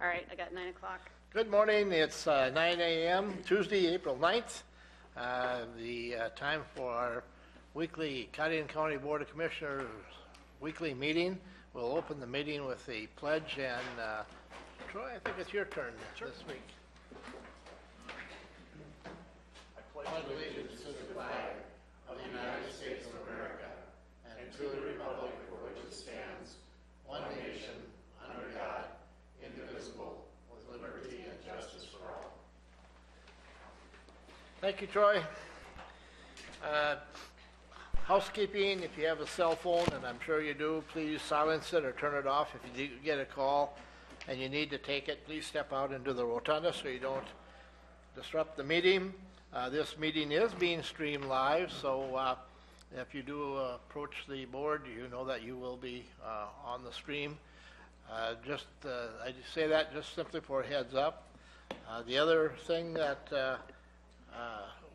All right, I got 9 o'clock. Good morning. It's 9 a.m. Tuesday, April 9th. The time for our weekly Cardigan County Board of Commissioners weekly meeting. We'll open the meeting with the pledge, and Troy, I think it's your turn this week. I pledge allegiance to the flag of the United States of America and to the republic for which it stands, one nation, under God, indivisible, with liberty and justice for all. Thank you, Troy. Housekeeping, if you have a cell phone, and I'm sure you do, please silence it or turn it off. If you do get a call and you need to take it, please step out into the rotunda so you don't disrupt the meeting. This meeting is being streamed live, so if you do approach the board, you know that you will be on the stream. I just say that just simply for a heads up. The other thing that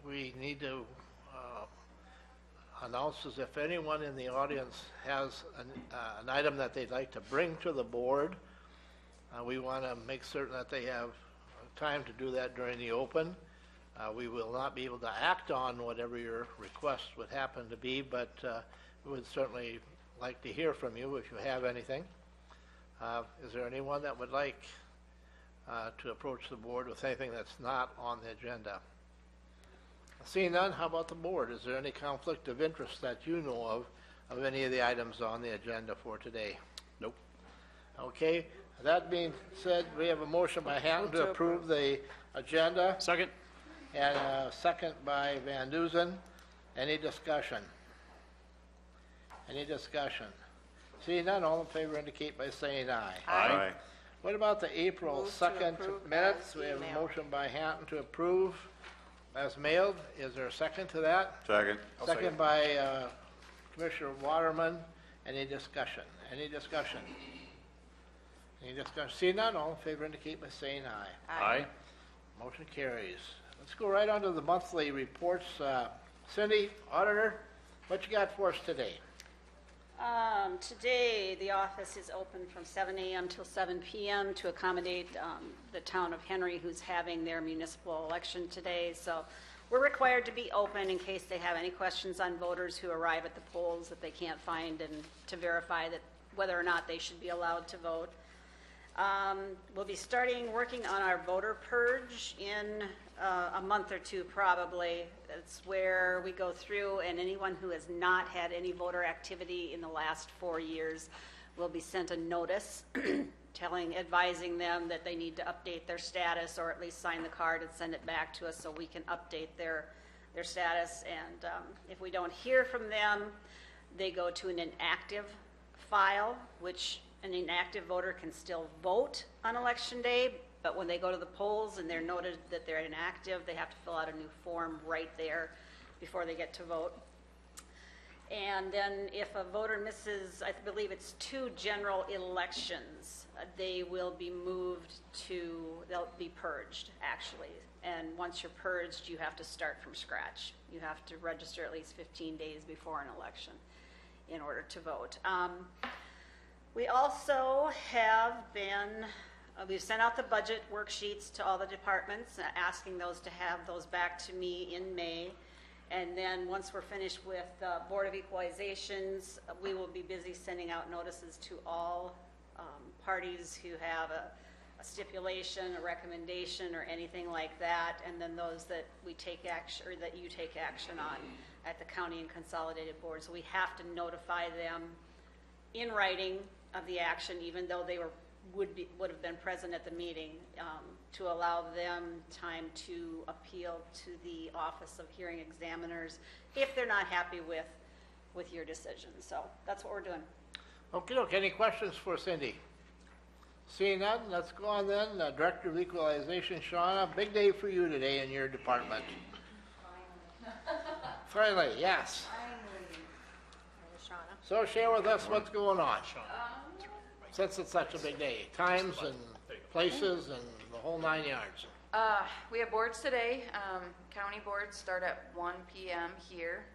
we need to announce is if anyone in the audience has an item that they'd like to bring to the board, we want to make certain that they have time to do that during the open. We will not be able to act on whatever your request would happen to be, but we would certainly like to hear from you if you have anything. Is there anyone that would like to approach the board with anything that's not on the agenda? Seeing none, how about the board? Is there any conflict of interest that you know of any of the items on the agenda for today? Nope. Okay. That being said, we have a motion by Hatton to approve the agenda. Second. And a second by Van Duzen. Any discussion? Any discussion? Seeing none, all in favor indicate by saying aye. Aye. What about the April Move to 2nd approve minutes? as We have a emailed. motion by Hatton to approve as mailed. Is there a second to that? Second. Second by Commissioner Waterman. Any discussion? Any discussion? Any discussion? Seeing none, all in favor indicate by saying aye. Aye. Motion carries. Let's go right on to the monthly reports. Cindy, Auditor, what you got for us today? Today, the office is open from 7 a.m. till 7 p.m. to accommodate the town of Henry, who's having their municipal election today. So we're required to be open in case they have any questions on voters who arrive at the polls that they can't find, and to verify that whether or not they should be allowed to vote. We'll be working on our voter purge in a month or two probably. It's where we go through, and anyone who has not had any voter activity in the last 4 years will be sent a notice advising them that they need to update their status, or at least sign the card and send it back to us so we can update their status. And if we don't hear from them, they go to an inactive file, which an inactive voter can still vote on election day, but when they go to the polls and they're noted that they're inactive, they have to fill out a new form right there before they get to vote. And then if a voter misses, I believe it's 2 general elections, they will be they'll be purged, actually. And once you're purged, you have to start from scratch. You have to register at least 15 days before an election in order to vote. We also have we've sent out the budget worksheets to all the departments, asking those to have those back to me in May. And then once we're finished with the Board of Equalizations, we will be busy sending out notices to all parties who have a stipulation, a recommendation, or anything like that. And then those that we take action, or that you take action on at the county and consolidated boards. So we have to notify them in writing of the action, even though they would have been present at the meeting, to allow them time to appeal to the Office of Hearing Examiners if they're not happy with your decision. So that's what we're doing. Okay, any questions for Cindy? Seeing none, let's go on then. Director of Equalization, Shauna, big day for you today in your department. Finally, yes. So share with us what's going on, since it's such a big day. Times and places and the whole 9 yards. We have boards today. County boards start at 1 p.m. here.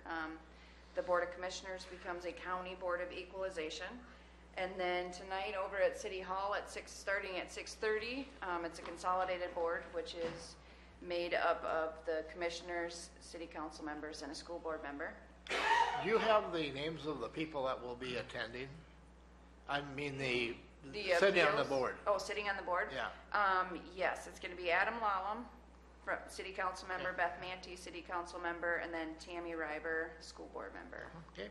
The Board of Commissioners becomes a County Board of Equalization. And then tonight over at City Hall at starting at 6:30, it's a consolidated board, which is made up of the commissioners, city council members, and a school board member. Do you have the names of the people that will be attending? I mean, the sitting on the appeals- board. Oh, sitting on the board? Yeah. Yes, it's going to be Adam Lallam, city council member, Beth Manti, city council member, and then Tammy Reiber, school board member. Okay.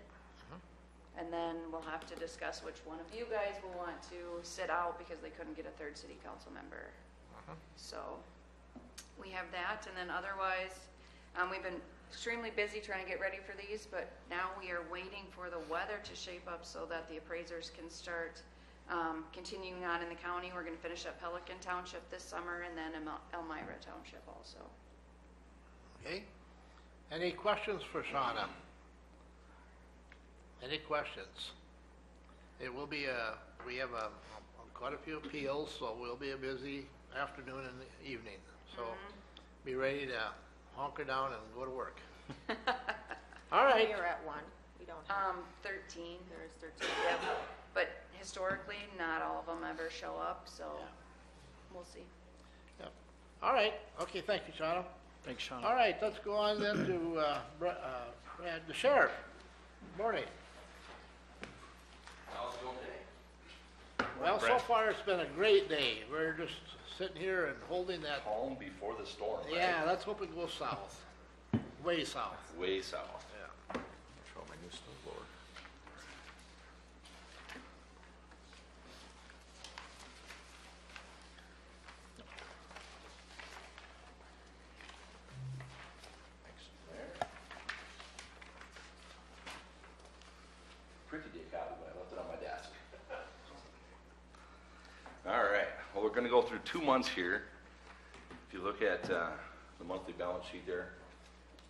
And then we'll have to discuss which one of you guys will want to sit out because they couldn't get a third city council member. So we have that, and then otherwise, we've been extremely busy trying to get ready for these, but now we are waiting for the weather to shape up so that the appraisers can start continuing on in the county. We're going to finish up Pelican Township this summer and then Elmira Township also. Okay. Any questions for Shauna? Any questions? It will be we have quite a few appeals, so it will be a busy afternoon and evening. So be ready to hunker down and go to work. All right. You're at 1. We don't have, 13. there is 13. Yep. But historically, not all of them ever show up, so Yeah. we'll see. Yep. All right. Okay, thank you, Shauna. Thanks, Sean. All right, let's go on then to Brad, the sheriff. Morning. How's it going today? Well, so far it's been a great day. We're just sitting here and holding that. Calm before the storm, right? Yeah, let's hope it goes south. Way south. Way south. Yeah. Show my new snowboard. Thanks. There. Printed the copy, but I left it on my desk. All right, well, we're gonna go through 2 months here. If you look at the monthly balance sheet there,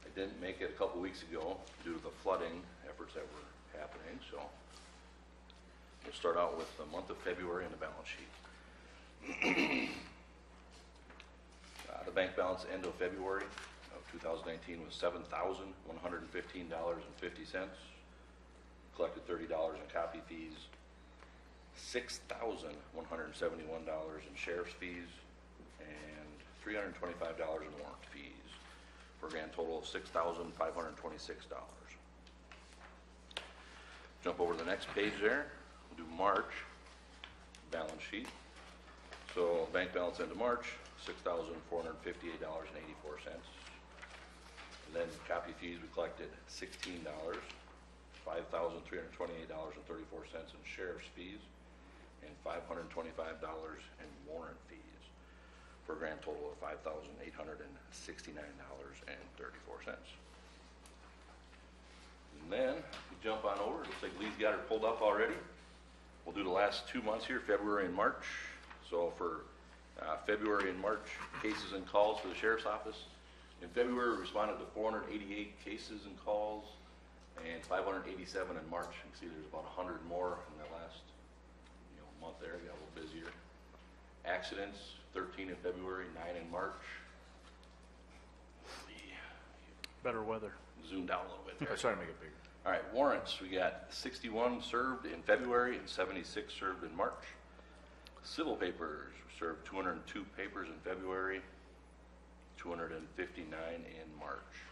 I didn't make it a couple weeks ago due to the flooding efforts that were happening, so we'll start out with the month of February and the balance sheet. The bank balance end of February of 2019 was $7,115.50. Collected $30 in copy fees, $6,171 in sheriff's fees, and $325 in warrant fees, for a grand total of $6,526. Jump over to the next page there, we'll do March balance sheet. So bank balance into March, $6,458.84. And then copy fees, we collected $16, $5,328.34 in sheriff's fees, and $525 in warrant fees, for a grand total of $5,869.34. And then, we jump on over, looks like Lee's got her pulled up already. We'll do the last 2 months here, February and March. So for February and March, cases and calls for the sheriff's office. In February, we responded to 488 cases and calls, and 587 in March. You can see there's about 100 more in the last month there, got a little busier. Accidents, 13 in February, 9 in March. Better weather. Zoomed out a little bit there. I tried to make it bigger. All right, warrants, we got 61 served in February and 76 served in March. Civil papers, we served 202 papers in February, 259 in March.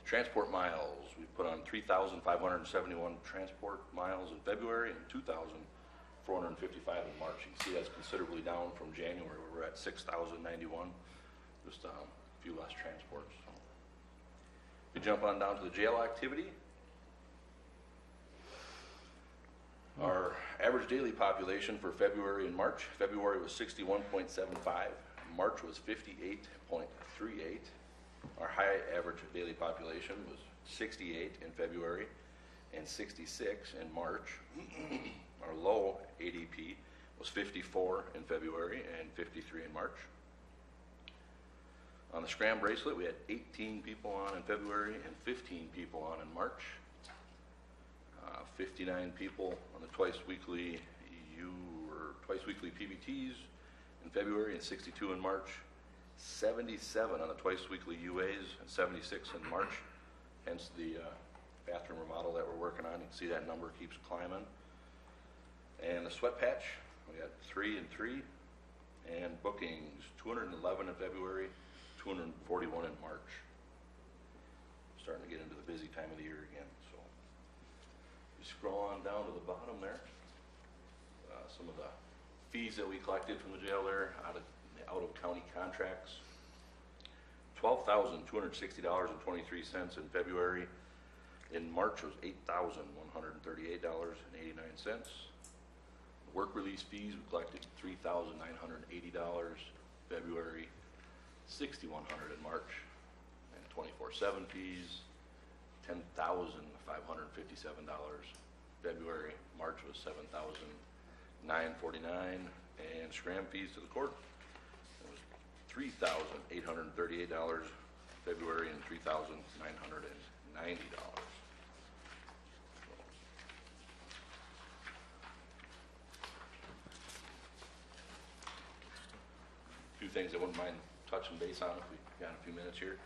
Transport miles, we put on 3,571 transport miles in February and 2,455 in March. You can see that's considerably down from January, where we're at 6,091, just a few less transports. So. We jump on down to the jail activity. Our average daily population for February and March. February was 61.75. March was 58.38. Our high average daily population was 68 in February and 66 in March. Our low ADP was 54 in February and 53 in March. On the Scram bracelet, we had 18 people on in February and 15 people on in March. 59 people on the twice weekly PBTs in February and 62 in March. 77 on the twice weekly UAs and 76 in March. Hence the bathroom remodel that we're working on. You can see that number keeps climbing. And the sweat patch, we got 3 and 3. And bookings, 211 in February, 241 in March. Starting to get into the busy time of the year again, so. You scroll on down to the bottom there. Some of the fees that we collected from the jail there, out of county contracts. $12,260.23 in February. In March was $8,138.89. Work release fees, we collected $3,980 February, $6,100 in March. And 24/7 fees, $10,557 February. March was $7,949. And scram fees to the court, it was $3,838 February and $3,990. Few things I wouldn't mind touching base on if we got a few minutes here.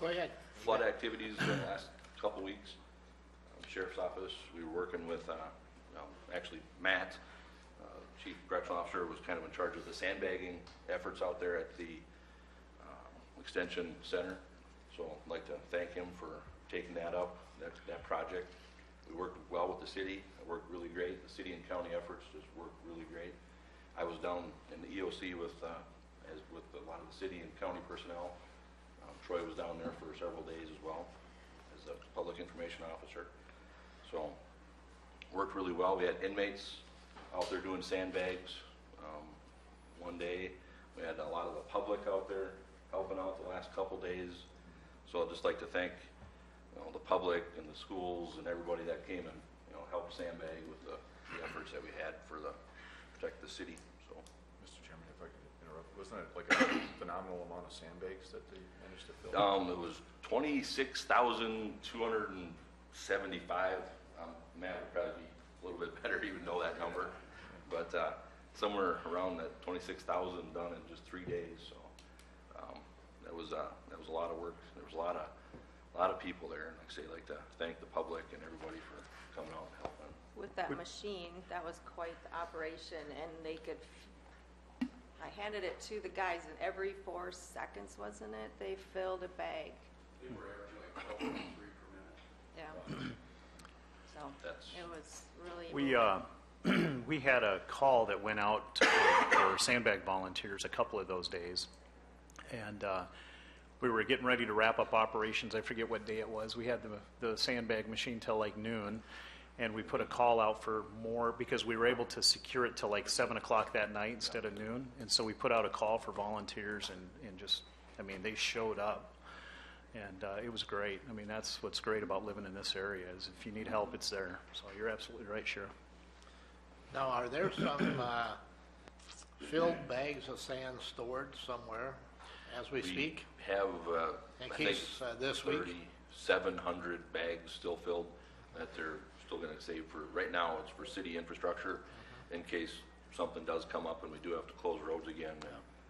Go ahead. Flood activities in the last couple weeks. Sheriff's Office, we were working with, actually Matt, Chief Correctional Officer, was kind of in charge of the sandbagging efforts out there at the Extension Center. So I'd like to thank him for taking that up, that project. We worked well with the city. It worked really great. The city and county efforts just worked really great. I was down in the EOC with a lot of the city and county personnel. Troy was down there for several days as well as a public information officer. So worked really well. We had inmates out there doing sandbags. One day we had a lot of the public out there helping out the last couple days. So I'd just like to thank the public and the schools and everybody that came and helped sandbag with the efforts that we had for protect the city. So. Mr. Chairman, if I could interrupt, wasn't it like a phenomenal amount of sandbags that they managed to fill? It was 26,275. Matt would probably be a little bit better to even know that number, but somewhere around that 26,000 done in just 3 days. So that was a lot of work. There was a lot of people there, and like I say, I'd like to thank the public and everybody for coming out and helping. With that machine, that was quite the operation, and they could, I handed it to the guys, and every 4 seconds, wasn't it, they filled a bag. They were averaging like 12.3 per minute. Yeah. So That's- it was really. We had a call that went out for sandbag volunteers a couple of those days, and we were getting ready to wrap up operations. I forget what day it was. We had the sandbag machine till like noon, and we put a call out for more because we were able to secure it till like 7 o'clock that night instead of noon. And so we put out a call for volunteers, and just, I mean, they showed up, and it was great. I mean, that's what's great about living in this area is if you need help, it's there. So you're absolutely right, Sheriff. Now, are there some filled bags of sand stored somewhere as we speak? We have, In I case, think, this week? 3,700 bags still filled that they're still going to save for, right now, it's for city infrastructure in case something does come up and we do have to close roads again.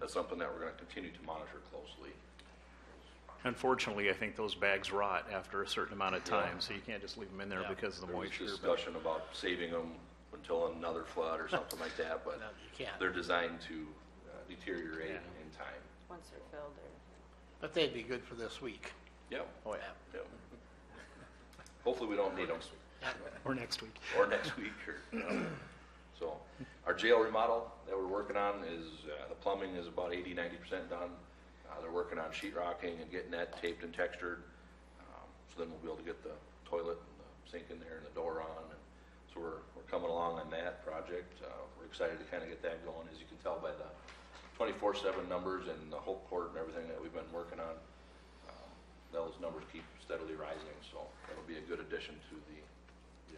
That's something that we're going to continue to monitor closely. Unfortunately, I think those bags rot after a certain amount of time, so you can't just leave them in there Yeah. because of the There was moisture. but- discussion about saving them until another flood or something like that, but No, you can't. they're designed to deteriorate Yeah. in time. Once they're filled, But they'd be good for this week. Yep. Oh, yeah. Yep. Hopefully we don't need them. Or next week. Or next week, or, so, our jail remodel that we're working on is, the plumbing is about 80-90% done. They're working on sheet rocking and getting that taped and textured, so then we'll be able to get the toilet and the sink in there and the door on, and so we're coming along on that project. We're excited to kind of get that going, as you can tell by the 24/7 numbers and the Hope Court and everything that we've been working on. Those numbers keep steadily rising, so that'll be a good addition to the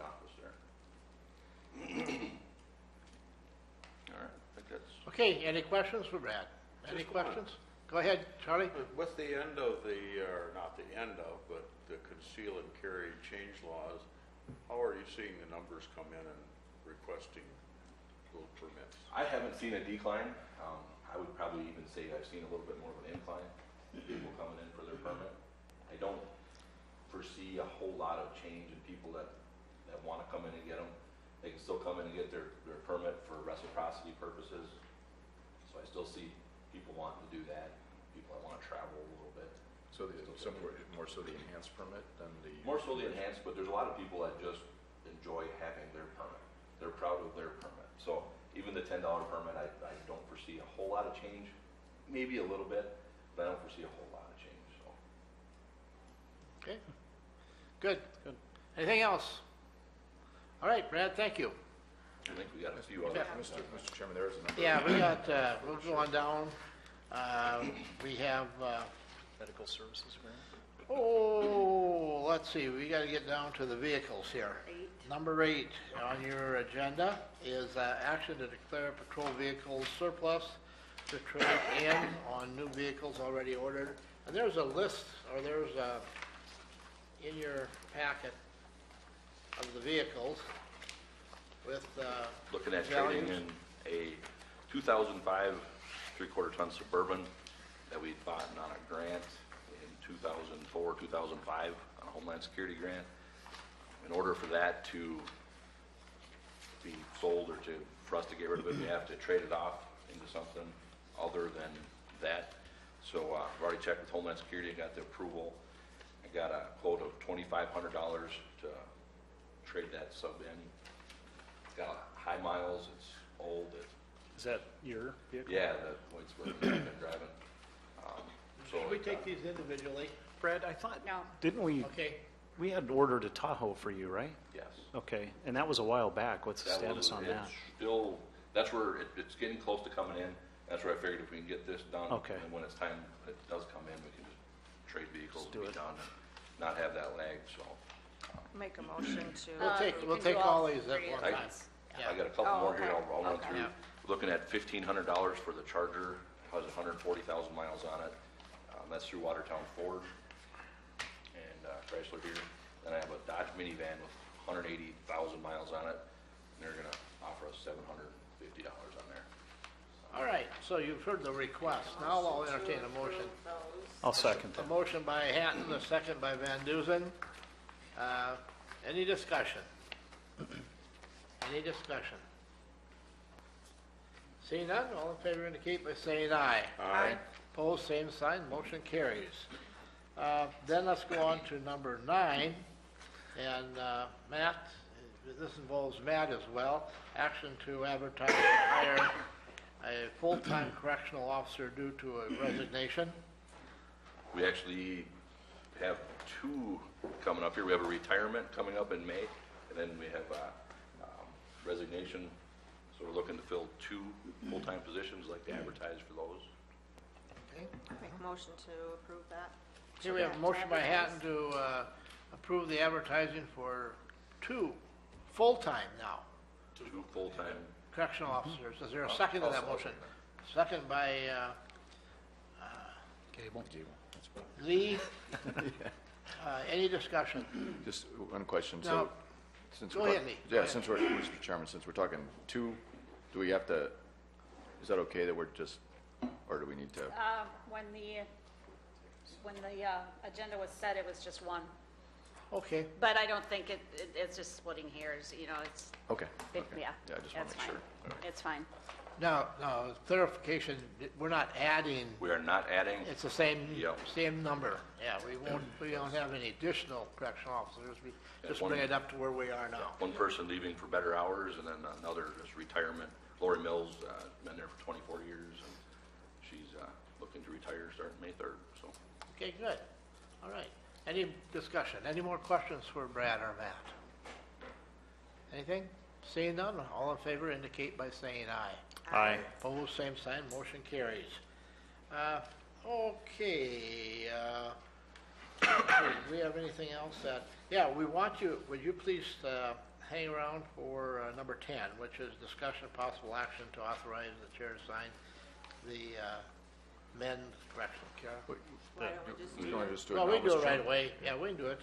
office there. All right, I think that's, Okay, any questions for Brad? Any Just one. questions? Go ahead, Charlie. With the end of or not the end of, but the conceal and carry change laws, how are you seeing the numbers come in and requesting those permits? I haven't seen a decline. I would probably even say I've seen a little bit more of an incline, people coming in for their permit. I don't foresee a whole lot of change in people that want to come in and get them. they can still come in and get their permit for reciprocity purposes. So I still see people wanting to do that, people that wanna travel a little bit. So more so the enhanced permit than the? More so the enhanced, but there's a lot of people that just enjoy having their permit. They're proud of their permit. So even the $10 permit, I don't foresee a whole lot of change, maybe a little bit, but I don't foresee a whole lot of change, so. Okay, good. Good. Anything else? All right, Brad, thank you. I think we got a few other. Mr. Chairman, there is a number. Yeah, we got, we'll go on down. We have, Medical services grant? oh, let's see, we gotta get down to the vehicles here. Number 8 on your agenda is action to declare patrol vehicles surplus to trade in on new vehicles already ordered. And there's a list, or there's a, in your packet of the vehicles with Looking at trading values. in a 2005 3/4 ton Suburban that we bought on a grant in 2004, 2005 on a Homeland Security grant. In order for that to be sold or for us to get rid of it, we have to trade it off into something other than that. So I've already checked with Homeland Security, I got the approval. I got a quote of $2,500 to trade that sub in. It's got high miles, it's old, Is that your vehicle? yeah, the Whitesburg I've been driving. So Should we take these individually? Brad, I thought, No. didn't we, Okay, we had ordered a Tahoe for you, right? Yes. Okay, and that was a while back. What's the That status was- on it's that? Still, that's where it's getting close to coming in. That's where I figured if we can get this done. Okay. And when it's time, it does come in, we can just trade vehicles, Just do be it. done, and not have that lag, so. Make a motion to. we'll you take can do all these at three one at time. once. Yeah. I got a couple Oh, more here, okay. I'll run Okay. through. Yeah. Looking at $1,500 for the Charger, has 140,000 miles on it. That's through Watertown Ford and Chrysler here. Then I have a Dodge minivan with 180,000 miles on it, and they're gonna offer us $750 on there. all right, so you've heard the request. Now I'll entertain a motion. I'll second A that. motion by Hatton, a second by Van Duzen. Any discussion? Any discussion? Seeing none, all in favor indicate by saying aye. Aye. Opposed, same sign, motion carries. Then let's go on to number 9, and Matt, this involves Matt as well. Action to advertise and hire a full-time correctional officer due to a resignation. We actually have 2 coming up here. We have a retirement coming up in May, and then we have a resignation. So we're looking to fill 2 full-time positions, like to advertise for those. Okay. Make a motion to approve that. Here we have a motion by Hatton to approve the advertising for 2 full-time now 2 full-time. correctional officers. Is there a second to that motion? Second by Cable. Lee. Any discussion? Just one question, Now, so, since go we're, ahead, Lee. Go yeah, ahead. since we're, Mr. Chairman, since we're talking 2, do we have to, is that okay that we're just, or do we need to? When the agenda was set, it was just 1. Okay, But I don't think it's just splitting hairs, you know, it's, Okay. yeah. Yeah, I just want That's to make fine. sure. All right. It's fine. now, clarification, we're not adding, We are not adding, it's the same, Yep. same number. Yeah, we don't have any additional correctional officers. We just one- bring it up to where we are now. 1 person leaving for better hours, and then another just retirement. Lori Mills, been there for 24 years, and she's looking to retire starting May 3rd, so. Okay, good. All right. Any discussion? Any more questions for Brad or Matt? Anything? Seeing none, all in favor indicate by saying aye. Aye. Opposed, same sign, motion carries. Okay, do we have anything else that, yeah, we want you, would you please hang around for number 10, which is discussion of possible action to authorize the chair to sign the men's correctional care. Why don't we just You want to just do it Well, now, we can do Mr. it right Chairman? away. Yeah, we can do it.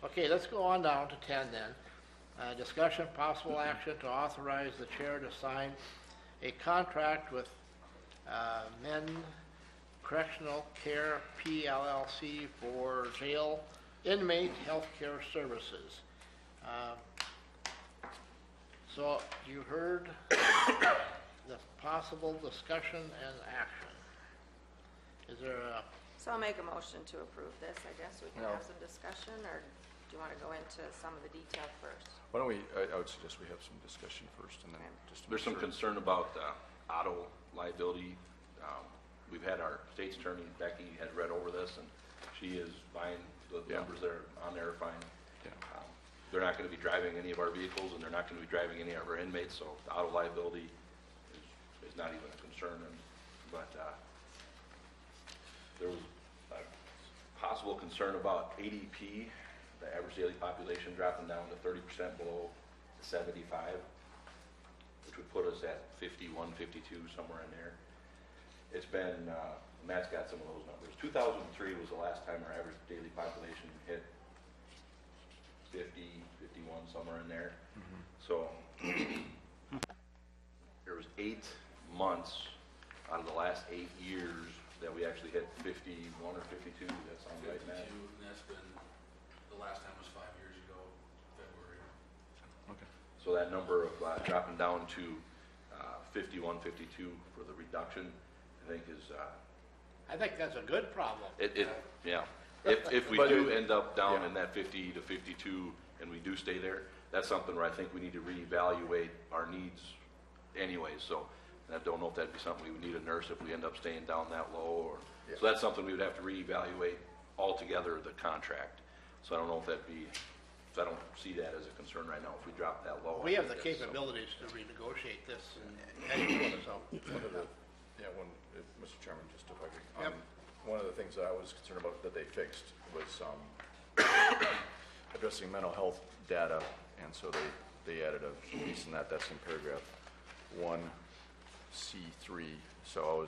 Okay, let's go on down to 10 then. Discussion, possible action to authorize the chair to sign a contract with Men Correctional Care PLLC for jail inmate healthcare services. So you heard the possible discussion and action. Is there a, So I'll make a motion to approve this. I guess we can No. have some discussion, or do you want to go into some of the detail first? Why don't we, I would suggest we have some discussion first and then just. to There's make some sure. concern about auto liability. We've had our state's attorney, Becky, had read over this, and she is fine, the Yeah. numbers that are on there are fine. Yeah. They're not gonna be driving any of our vehicles, and they're not gonna be driving any of our inmates, so the auto liability is not even a concern, but there was a possible concern about ADP, the average daily population dropping down to 30% below 75, which would put us at 51, 52, somewhere in there. It's been, Matt's got some of those numbers. 2003 was the last time our average daily population hit 50, 51, somewhere in there. So there was 8 months out of the last 8 years that we actually hit 51 or 52. Does that sound right, 52, Matt? and that's been, the last time was 5 years ago, February. Okay. So that number of dropping down to 51, 52 for the reduction, I think is, I think that's a good problem. yeah. If we But do it- end up down yeah. in that 50 to 52 and we do stay there, that's something where I think we need to reevaluate our needs anyways. So I don't know if that'd be something we would need a nurse if we end up staying down that low, or, so that's something we would have to reevaluate altogether, the contract. So I don't know if that'd be, so I don't see that as a concern right now if we drop that low. We have the I think that's capabilities to renegotiate this anyway, so. Yeah, Mr. Chairman, just if I could. Yep. One of the things that I was concerned about that they fixed was addressing mental health data, and so they added a piece in that, that's in paragraph 1C3. So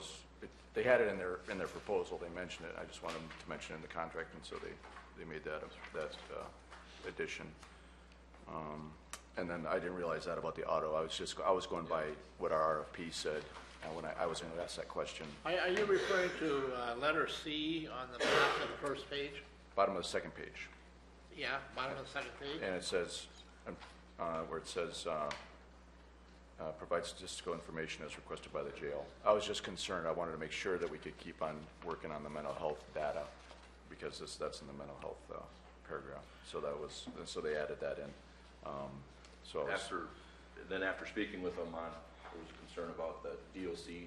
they had it in their proposal, they mentioned it, I just wanted them to mention it in the contract, and so they made that addition. And then I didn't realize that about the auto. I was going by what our RFP said, and when I was going to ask that question, Are you referring to letter C on the bottom of the first page? bottom of the second page, Yeah, bottom of the second page? and it says, where it says, provides statistical information as requested by the jail. I was just concerned, I wanted to make sure that we could keep on working on the mental health data, because that's in the mental health paragraph. So they added that in. So I was, After speaking with them on, there was a concern about the DOC,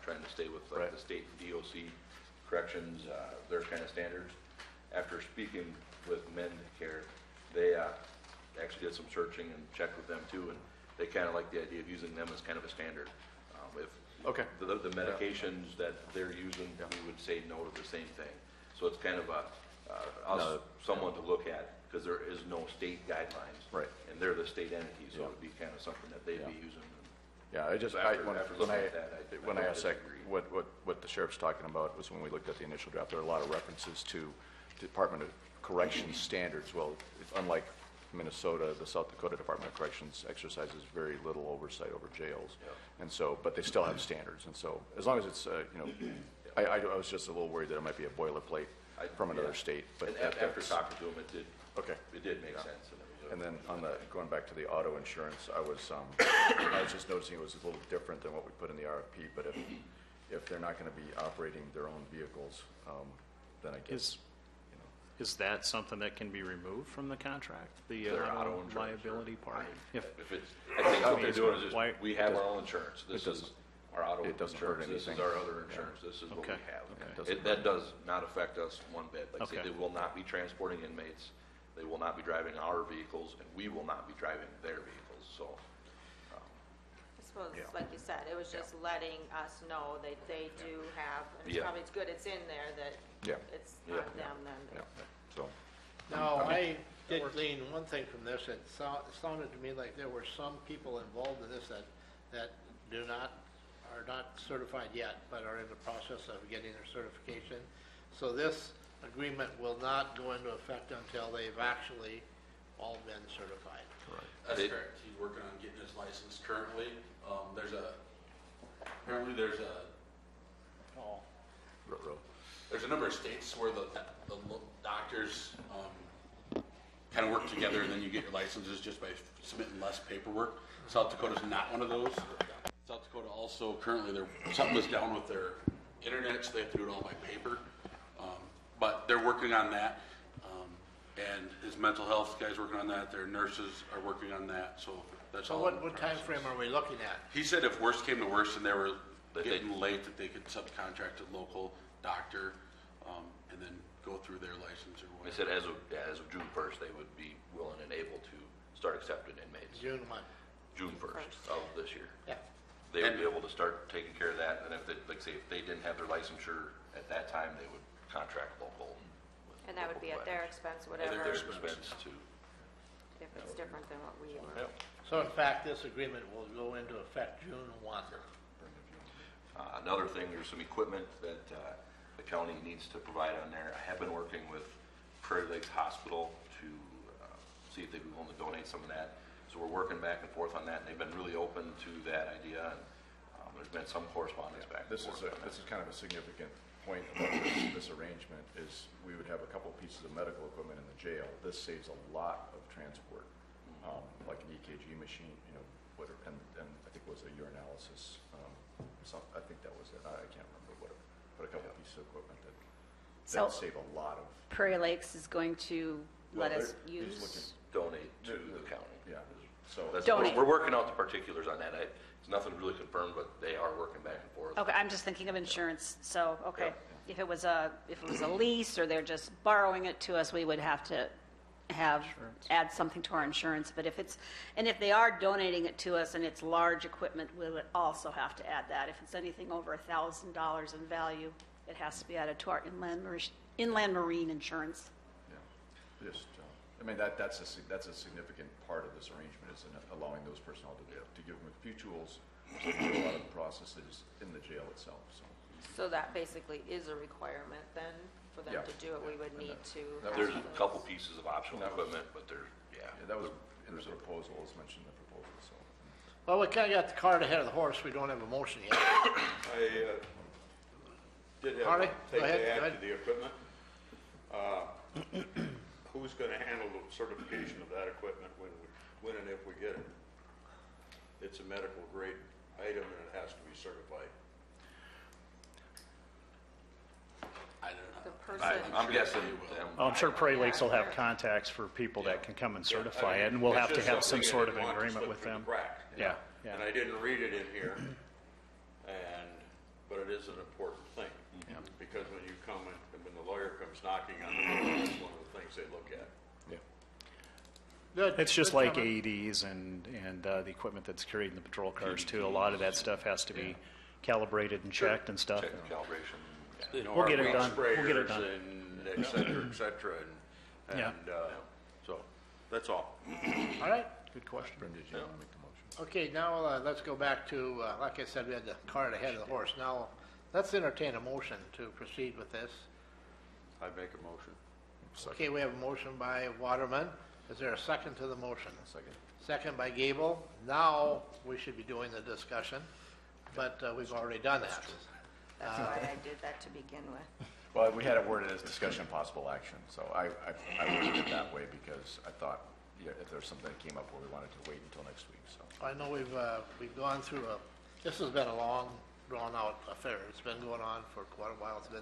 trying to stay with Right. the state DOC corrections, their kind of standards. After speaking with Mendcare, they actually did some searching and checked with them too, and they kind of like the idea of using them as kind of a standard. If Okay. the medications that they're using, we would say no to the same thing. So it's kind of someone to look at, because there is no state guidelines. Right. And they're the state entity, so Yeah. it would be kind of something that they'd be Yeah. using. yeah, After looking at that, when I I don't asked that, disagree. what the sheriff's talking about was when we looked at the initial draft, there are a lot of references to Department of Corrections standards. Well, unlike Minnesota, the South Dakota Department of Corrections exercises very little oversight over jails. Yeah. And so, but they still have standards, and so, as long as it's, I was just a little worried that it might be a boilerplate from another Yeah. state, but And that- after that's- talking to them, Okay. it did make Yeah. sense. And it was And then going back to the auto insurance, I was just noticing it was a little different than what we put in the RFP, but if they're not gonna be operating their own vehicles, then I guess, Is that something that can be removed from the contract, the Their auto auto insurance, liability sure. part? If If it's, I think what they're doing is Why- just, we have our own insurance. This is doesn't- our auto it doesn't hurt insurance, this is anything. our other insurance, this is what we Okay. have. Okay, it doesn't That does not affect us one bit. Like I say, Okay. they will not be transporting inmates, they will not be driving our vehicles, and we will not be driving their vehicles, so. I suppose, Yeah. like you said, it was just letting us know that they do have, and Yeah. it's good it's in there, that Yeah. it's Yeah. not them then. yeah, so. Now, I did glean one thing from this. It sounded to me like there were some people involved in this that are not certified yet, but are in the process of getting their certification. So this agreement will not go into effect until they've actually all been certified. That's It- correct. He's working on getting his license currently. Apparently there's a number of states where the doctors kind kind of work together, and then you get your licenses just by submitting less paperwork. South Dakota's not one of those. South Dakota also, currently, something was down with their internet, so they have to do it all by paper. But they're working on that. And his mental health guy's working on that, their nurses are working on that, so that's So all. what, in what process. time frame are we looking at? He said if worst came to worst and they were getting late, that they could subcontract a local doctor, and then go through their license or They whatever. said as of June 1st, they would be willing and able to start accepting inmates. June 1. June 1st of this year. Yeah. They would be able to start taking care of that, and if they, like say, if they didn't have their licensure at that time, they would contract local. And that would be at their expense, At whatever, their expense too. if it's different than what we were. Yep. So in fact, this agreement will go into effect June 1. Another thing, there's some equipment that the county needs to provide on there. I have been working with Prairie Lakes Hospital to see if they'd be willing to donate some of that. So we're working back and forth on that, and they've been really open to that idea, and there's been some correspondence back and This forth. is kind of a significant point about this arrangement, is we would have a couple pieces of medical equipment in the jail. This saves a lot of transport, like an EKG machine, and I think it was a urinalysis. I think that was it. I can't remember what, but a couple pieces of equipment So- that save a lot of. Prairie Lakes is going to let Well, us they're just use, Donate to the county. Yeah, so. Donate. We're working out the particulars on that. It's nothing really confirmed, but they are working back and forth. okay, I'm just thinking of insurance, so, okay. Yeah. If it was a lease or they're just borrowing it to us, we would have to add something to our insurance. But if they are donating it to us and it's large equipment, we would also have to add that. If it's anything over $1,000 in value, it has to be added to our inland marine insurance. Yeah, just, I mean, that's a significant part of this arrangement, is in allowing those personnel to give them a few tools to do a lot of the processes in the jail itself, so. So that basically is a requirement then, for them Yeah. to do it, we would need to. that There's have a those. couple pieces of optional That was- equipment, but Yeah, that was in the proposal, was mentioned in the proposal, so. Well, we kind of got the cart ahead of the horse. We don't have a motion yet. I did have Harley, one go thing ahead, to go add ahead. to the equipment. Who's going to handle the certification of that equipment when and if we get it? It's a medical grade item and it has to be certified. I don't know. The person. I'm guessing them. Oh, I'm sure Prairie Lakes will have contacts for people that can come and certify it, and we'll It's have to just have some something I sort of didn't want to agreement slip with through the them. crack. Yeah, yeah. And I didn't read it in here, but it is an important thing. Yeah. Because when you come and when the lawyer comes knocking on the door, that's one of the things they look at. Yeah. Good. It's just Good like comment. AEDs and the equipment that's carried in the patrol cars too. A lot of that stuff has to be calibrated and checked and stuff. Check the calibration. Yeah. You know, We'll our get it weed done. We'll get it sprayers done. And et cetera, Yeah. so, that's all. All right. Good question. Brenda, did you want to make the motion? Okay, now let's go back to, like I said, we had the cart ahead of the horse. Now, let's entertain a motion to proceed with this. I make a motion. Okay, we have a motion by Waterman. Is there a second to the motion? Second. Second by Gable. Now, we should be doing the discussion, but we've already done that. That's why I did that to begin with. Well, we had it worded as discussion possible action, so I worded it that way because I thought, if there's something that came up where we wanted to wait until next week, so. I know we've gone through this has been a long, drawn-out affair. It's been going on for quite a while. It's been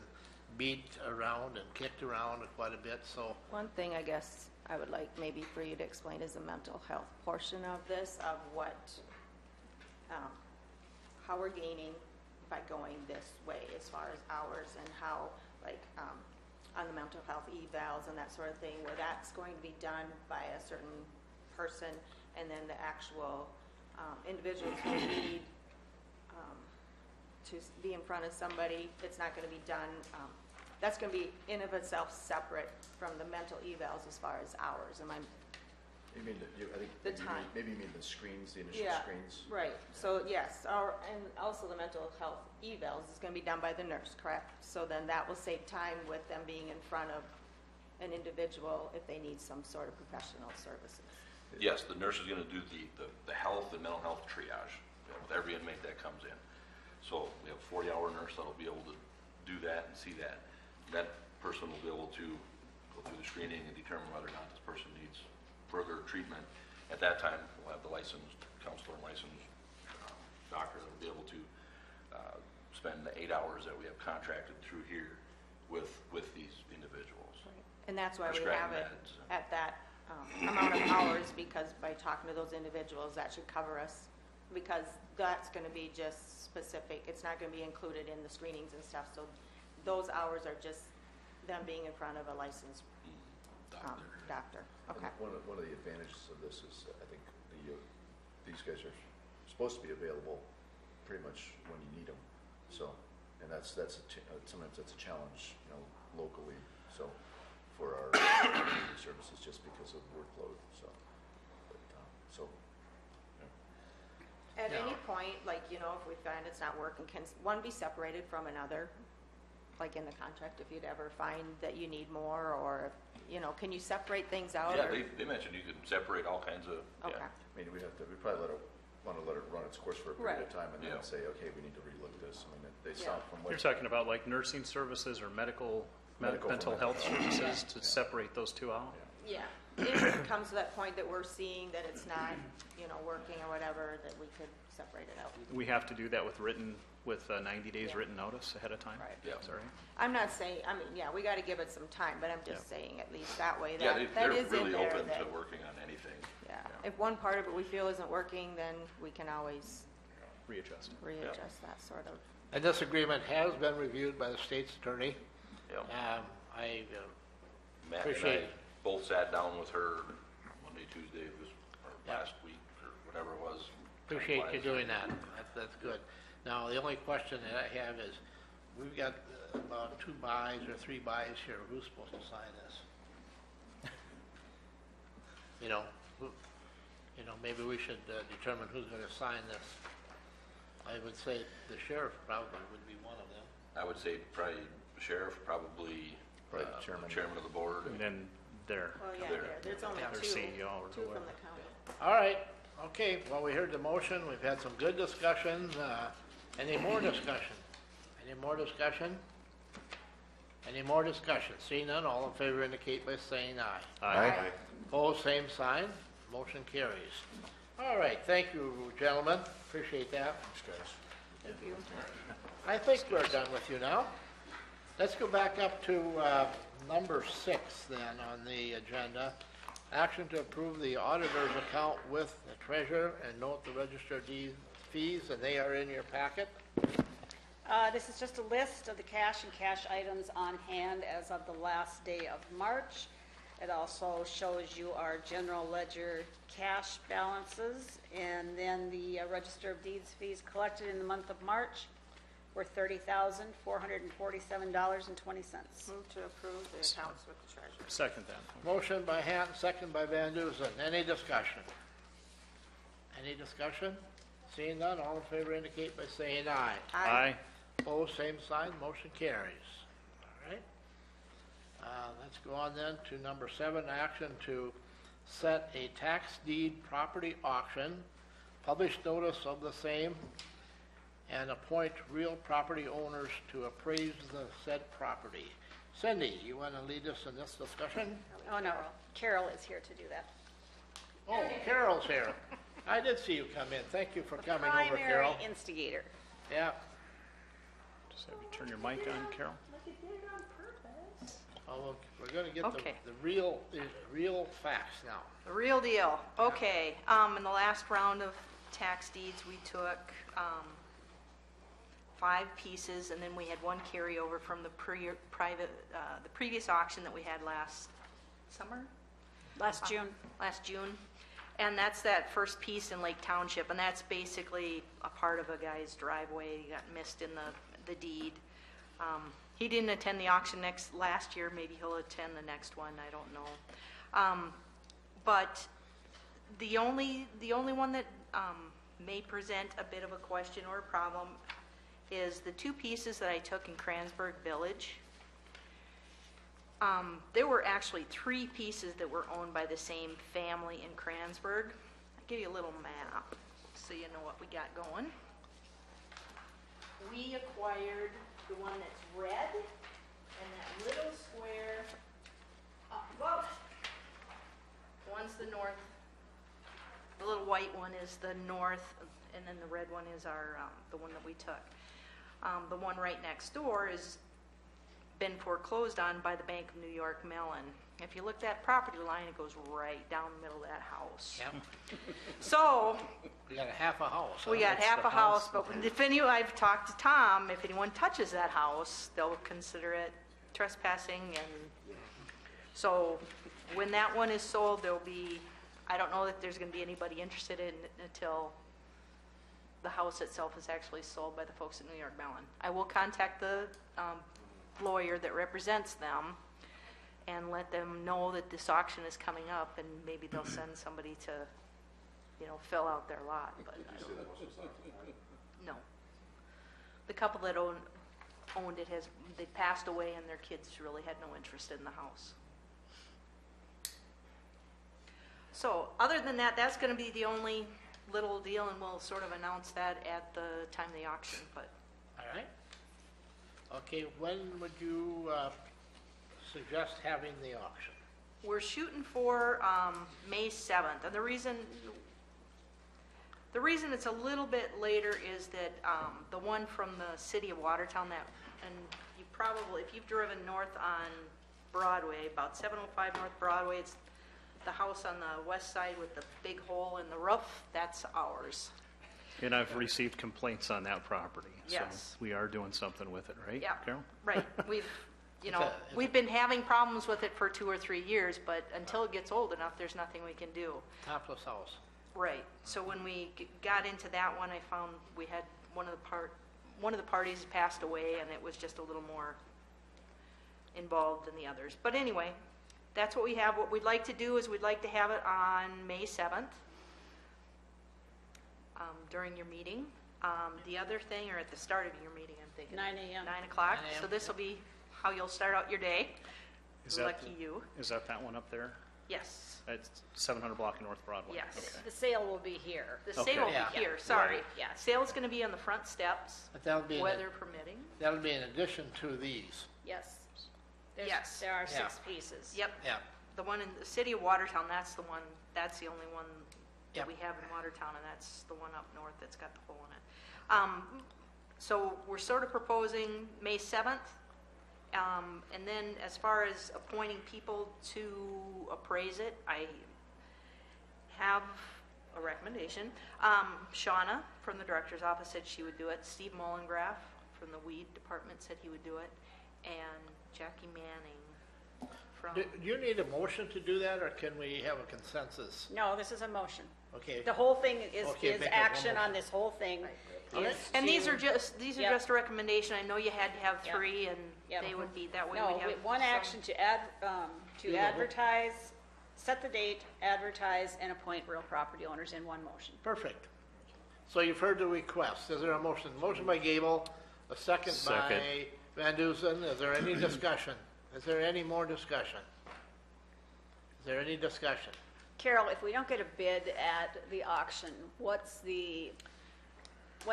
beat around and kicked around quite a bit, so. One thing I guess I would like maybe for you to explain is the mental health portion of this, of what, how we're gaining by going this way as far as hours, and how, like, on the mental health evals and that sort of thing, where that's going to be done by a certain person, and then the actual individuals who need to be in front of somebody, it's not going to be done, that's going to be in of itself separate from the mental evals as far as hours. Am I? You mean, I think, The time. maybe you mean the screens, the initial Yeah, screens? right. So yes, and also the mental health evals is going to be done by the nurse, correct? So then that will save time with them being in front of an individual if they need some sort of professional services. Yes, the nurse is going to do the health and mental health triage with every inmate that comes in. So we have a 40-hour nurse that'll be able to do that and see that. That person will be able to go through the screening and determine whether or not this person needs treatment. At that time, we'll have the licensed counselor and licensed doctor that will be able to spend the 8 hours that we have contracted through here with these individuals. And that's why we Prescribe have it meds. at that amount of hours, because by talking to those individuals, that should cover us. Because that's going to be just specific, it's not going to be included in the screenings and stuff, so those hours are just them being in front of a licensed doctor. Okay. One of the advantages of this is, I think, these guys are supposed to be available pretty much when you need them. So, and sometimes that's a challenge, locally. So, for our community services, just because of workload. So, At Yeah. any point, like, if we find it's not working, can one be separated from another? Like in the contract, if you'd ever find that you need more, or, can you separate things out? Yeah, or- they mentioned you could separate all kinds of, Okay. yeah. I mean, we probably want to let it run its course for a period of Right. time, and then Yeah. say, okay, we need to relook this. I mean, they Yeah. sound from You're what talking about like nursing services or mental Medical from health mental health. services to separate those two out? Yeah. If it comes to that point that we're seeing that it's not, working or whatever, that we could separate it out. We have to do that with 90 days Yeah. written notice ahead of time? Right. Yeah. Sorry. I'm not saying, we got to give it some time, but I'm just saying at least that way, Yeah, that they're is in really there. open that- to working on anything. Yeah. If one part of it we feel isn't working, then we can always Readjust. readjust that sort of. And this agreement has been reviewed by the state's attorney. Yep. I Matt and I appreciate- both sat down with her Monday, Tuesday, or Yeah. last week, or whatever it was. appreciate you Time doing flies. that. That's good. Now, the only question that I have is, we've got about 2 buys or 3 buys here. Who's supposed to sign this? Maybe we should determine who's going to sign this. I would say the sheriff probably would be one of them. I would say probably sheriff, probably Probably the chairman. chairman of the board. And then there. Well, yeah, There. there's only Their two. CEO or Two from whoever. the county. All right, okay, well, we heard the motion, we've had some good discussions. Any more discussion? Any more discussion? Any more discussion? Seeing none, all in favor indicate by saying aye. Aye. Opposed, same sign, motion carries. All right, thank you, gentlemen, appreciate that. Thanks, guys. Thank you. I think we're done with you now. Let's go back up to number 6 then on the agenda. Action to approve the auditor's account with the treasurer and note the register of deed fees, and they are in your packet. This is just a list of the cash and cash items on hand as of the last day of March. It also shows you our general ledger cash balances, and then the register of deeds fees collected in the month of March were $30,447.20. Move to approve the accounts with the treasurer. Second that. Motion by Hatton, second by Van Duzen. Any discussion? Any discussion? Seeing none, all in favor indicate by saying aye. Aye. Opposed, same sign, motion carries. All right. Let's go on then to number 7, action to set a tax deed property auction, publish notice of the same, and appoint real property owners to appraise the said property. Cindy, you want to lead us in this discussion? Oh, no, Carol is here to do that. Oh, Carol's here. I did see you come in. Thank you for coming over, Primary Carol. instigator. Yeah. Just have you turn your mic on, Carol. Oh, we're going to get Okay. the real facts now. The real deal. Okay, in the last round of tax deeds, we took 5 pieces, and then we had one carryover from the previous auction that we had last summer? Last June. Last June. And that's that first piece in Lake Township, and that's basically a part of a guy's driveway. He got missed in the deed. He didn't attend the auction last year. Maybe he'll attend the next one. I don't know. But the only one that may present a bit of a question or a problem is the 2 pieces that I took in Kransburg Village. There were actually 3 pieces that were owned by the same family in Kransburg. I'll give you a little map so you know what we got going. We acquired the one that's red and that little square up above it. One's the The little white one is the north, and then the red one is our, the one that we took. The one right next door is been foreclosed on by the Bank of New York Mellon. If you look at that property line, it goes right down the middle of that house. Yep. So, We got a half a house. we huh? got half a house, but I've talked to Tom, if anyone touches that house, they'll consider it trespassing, and so when that one is sold, there'll be, I don't know that there's gonna be anybody interested in it until the house itself is actually sold by the folks at New York Mellon. I will contact the lawyer that represents them and let them know that this auction is coming up, and maybe they'll send somebody to, fill out their lot, but I don't know. No. The couple that owned it they passed away, and their kids really had no interest in the house. So, other than that, that's gonna be the only little deal, and we'll sort of announce that at the time of the auction, but All right. Okay, when would you suggest having the auction? we're shooting for May 7th, and the reason it's a little bit later is that the one from the city of Watertown, and you probably, if you've driven north on Broadway, about 705 North Broadway, it's the house on the west side with the big hole in the roof, that's ours. And I've received complaints on that property. Yes. So we are doing something with it, right, Yeah, Carol? right. We've, a- we've been having problems with it for 2 or 3 years, but until it gets old enough, there's nothing we can do. Topless house. Right. So when we got into that one, I found we had one of the parties passed away, and it was just a little more involved than the others. But anyway, that's what we have. What we'd like to do is we'd like to have it on May 7th during your meeting. The other thing, or at the start of your meeting, I'm thinking. 9 a.m. 9 o'clock. 9 a.m., So this will be how you'll start out your day. Is that Lucky you. Is that one up there? Yes. It's 700 block in North Broadway? Yes. Okay. The sale will be here. The Okay. sale will Yeah. be here, sorry. Right, yeah. Sale's gonna be on the front steps, But that'll be, weather permitting. that'll be in addition to these. Yes. Yes. There are Yeah. 6 pieces. Yep, Yeah. the one in the city of Watertown, that's the only one Yep. that we have in Watertown, and that's the one up north that's got the hole in it. So we're sort of proposing May 7th. And then as far as appointing people to appraise it, I have a recommendation. Shauna from the director's office said she would do it. Steve Mollengrath from the weed department said he would do it. And Jackie Manning from, Do you need a motion to do that, or can we have a consensus? No, this is a motion. Okay. The whole thing is Okay, make it one action motion. on this whole thing. All right. is and these to- are just Yep. a recommendation. I know you had to have Yep. 3, and Yep. they would be, that way No, we'd have. one some- action to advertise, set the date, advertise, and appoint real property owners in one motion. Perfect. So you've heard the request. Is there a motion? Motion by Gable, a second by Second. Van Dusen. Is there any discussion? Is there any more discussion? Is there any discussion? Carol, if we don't get a bid at the auction, what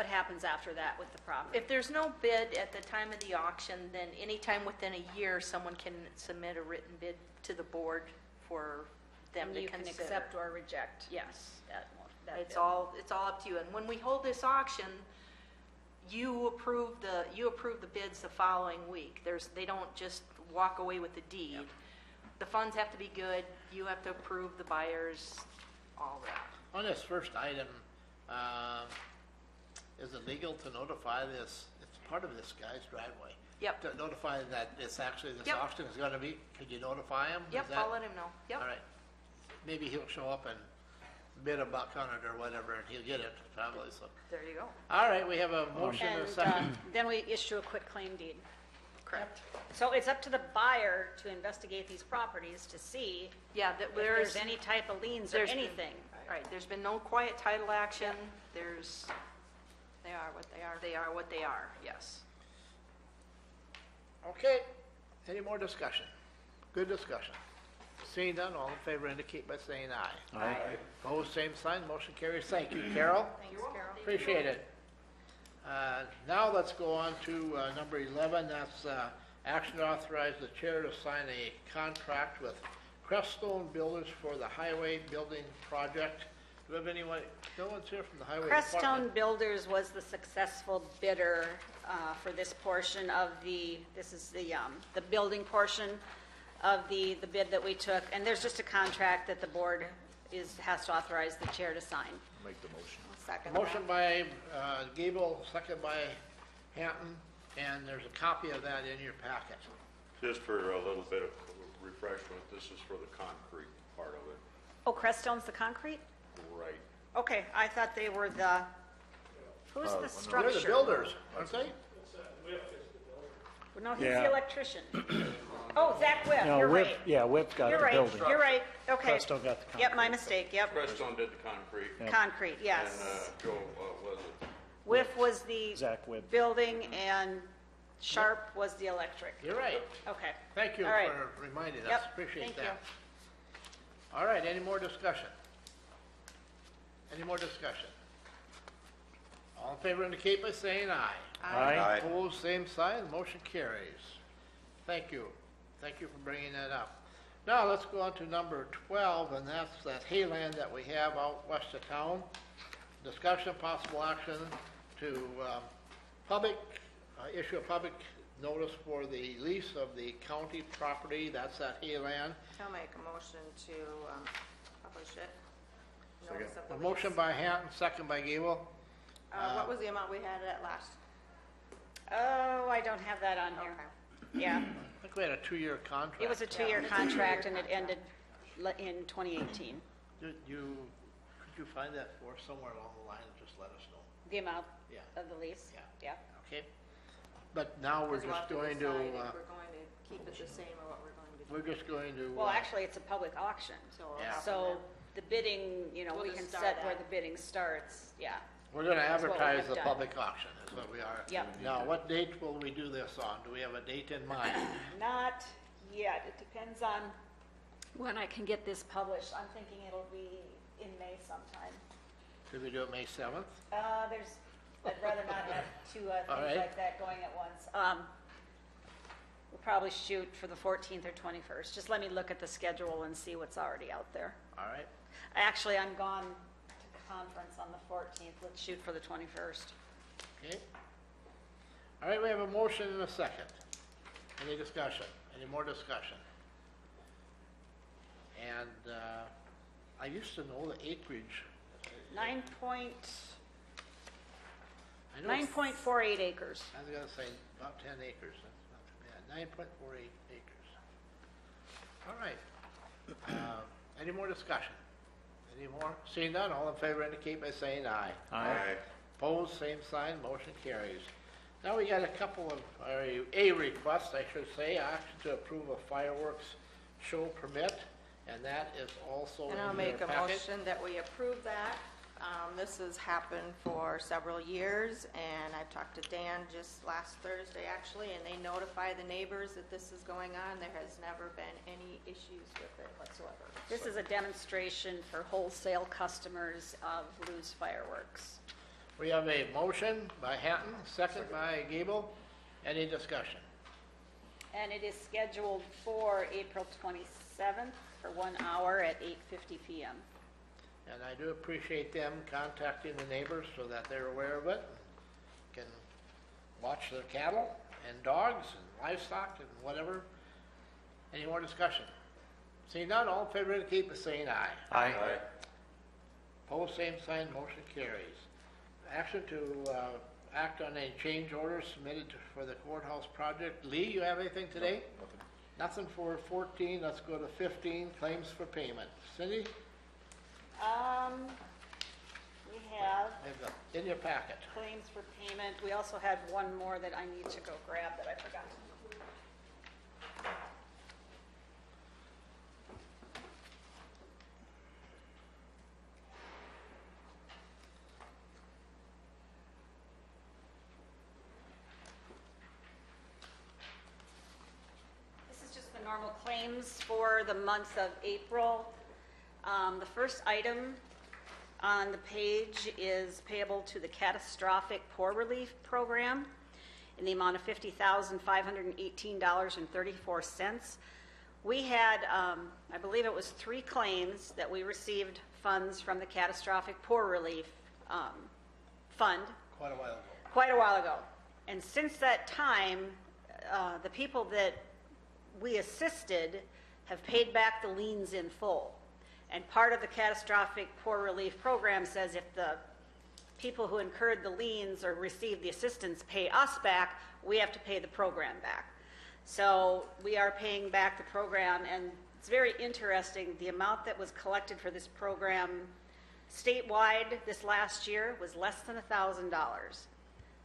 happens after that with the property? If there's no bid at the time of the auction, then anytime within a year, someone can submit a written bid to the board for them And to you can consider. accept or reject Yes. that It's bid. all up to you. And when we hold this auction, you approve the bids the following week. They don't just walk away with the deed. The funds have to be good, you have to approve the buyers, all that. On this first item, is it legal to notify this, it's part of this guy's driveway? Yep. To notify that it's actually, this Yep. auction is gonna be, could you notify him? Is Yep, that- I'll let him know. Yep. All right. Maybe he'll show up and bid a buck on it or whatever, and he'll get it, probably, so. There you go. All right, we have a motion and a And second. then we issue a quit claim deed. Correct. So it's up to the buyer to investigate these properties to see Yeah, that if there's, there's any type of liens or there's been- anything. right, there's been no quiet title action, there's, They are what they are. they are what they are, yes. Okay, any more discussion? Good discussion. Seeing none, all in favor indicate by saying aye. Aye. Opposed, same sign, motion carries. Thank you, Carol. Thanks, Carol. Appreciate it. Now let's go on to number 11, that's action to authorize the chair to sign a contract with Creststone Builders for the highway building project. we have anyone, no one's here from the highway Crestone department? Builders was the successful bidder for this portion of this is the building portion of the bid that we took. And there's just a contract that the board has to authorize the chair to sign. Make the motion. Second. Motion by Gable, second by Hanton, and there's a copy of that in your packet. Just for a little bit of refreshment, this is for the concrete part of it. Oh, Crestone's the concrete? Right. Okay, I thought they were who's the They're structure? the builders, aren't they? No, he's Yeah. the electrician. Oh, Zach Whip, No, you're Whip, right. yeah, Whip got You're the right, building. you're right, okay. Crestone got the Yep, my concrete. mistake, yep. Crestone did the concrete. Yep. Concrete, And yes. Joe, what was it? Whiff was the Zach Whip. building and Sharp was the electric. You're right. Okay. Thank you All right. for reminding us. Yep, Appreciate thank you. that. All right, any more discussion? Any more discussion? All in favor indicate by saying aye. Aye. Opposed, same sign, the motion carries. Thank you. Thank you for bringing that up. Now, let's go on to number 12, and that's that hayland that we have out west of town. Discussion, possible action to issue a public notice for the lease of the county property, that's that hayland. I'll make a motion to publish it. Notice of the A motion lease. by Hanton, second by Gable. What was the amount we had at last? Oh, I don't have that on here. Okay. Yeah, I think we had a 2-year contract. it was a 2-year contract and it ended in 2018. Could you find that for us somewhere along the line and just let us know? The amount Yeah. of the lease? Yeah. Yeah. Okay? But now we're Because we'll just have to going decide to, if we're going to keep it the same or what we're going to do. we're just going to. Well, actually, it's a public auction. So we'll Yeah. have So to- the bidding, We'll we just can start set where at- the bidding starts, yeah. We're going to That's what we advertise have the done. public auction, is what we are. Yep. Now, what date will we do this on? Do we have a date in mind? Not yet, it depends on when I can get this published. I'm thinking it'll be in May sometime. Should we do it May 7th? I'd rather not have two All right. things like that going at once. We'll probably shoot for the 14th or 21st. Just let me look at the schedule and see what's already out there. All right. Actually, I'm gone to conference on the 14th. Let's shoot for the 21st. Okay. All right, we have a motion and a second. Any discussion? Any more discussion? And I used to know the acreage. 9.48 I know it's- 9.48 acres. I was gonna say about 10 acres, that's not too bad, 9.48 acres. All right. Any more discussion? Any more? Seeing none, all in favor indicate by saying aye. Aye. Opposed, same sign, motion carries. Now we got a couple of, or a request, I should say, action to approve a fireworks show permit, and that is also in And your I'll make a packet. motion that we approve that. This has happened for several years, and I talked to Dan just last Thursday, actually, and they notify the neighbors that this is going on. There has never been any issues with it whatsoever. This is a demonstration for wholesale customers of Lou's Fireworks. We have a motion by Hatton, second by Gable. Any discussion? And it is scheduled for April 27th for 1 hour at 8:50 p.m. And I do appreciate them contacting the neighbors so that they're aware of it, can watch their cattle and dogs and livestock and whatever. Any more discussion? Seeing none, all in favor indicate by saying aye. Aye. Opposed, same sign, motion carries. Action to act on any change orders submitted for the courthouse project. Lee, you have anything today? Nothing for 14, let's go to 15, claims for payment. Cindy, We have in your packet. claims for payment. We also had one more that I need to go grab that I forgot to include. This is just the normal claims for the month of April. The first item on the page is payable to the Catastrophic Poor Relief Program in the amount of $50,518.34. We had, I believe it was 3 claims that we received funds from the Catastrophic Poor Relief Fund Quite a while ago. quite a while ago. And since that time, the people that we assisted have paid back the liens in full. And part of the Catastrophic Poor Relief Program says if the people who incurred the liens or received the assistance pay us back, we have to pay the program back. So we are paying back the program, and it's very interesting, the amount that was collected for this program statewide this last year was less than $1,000.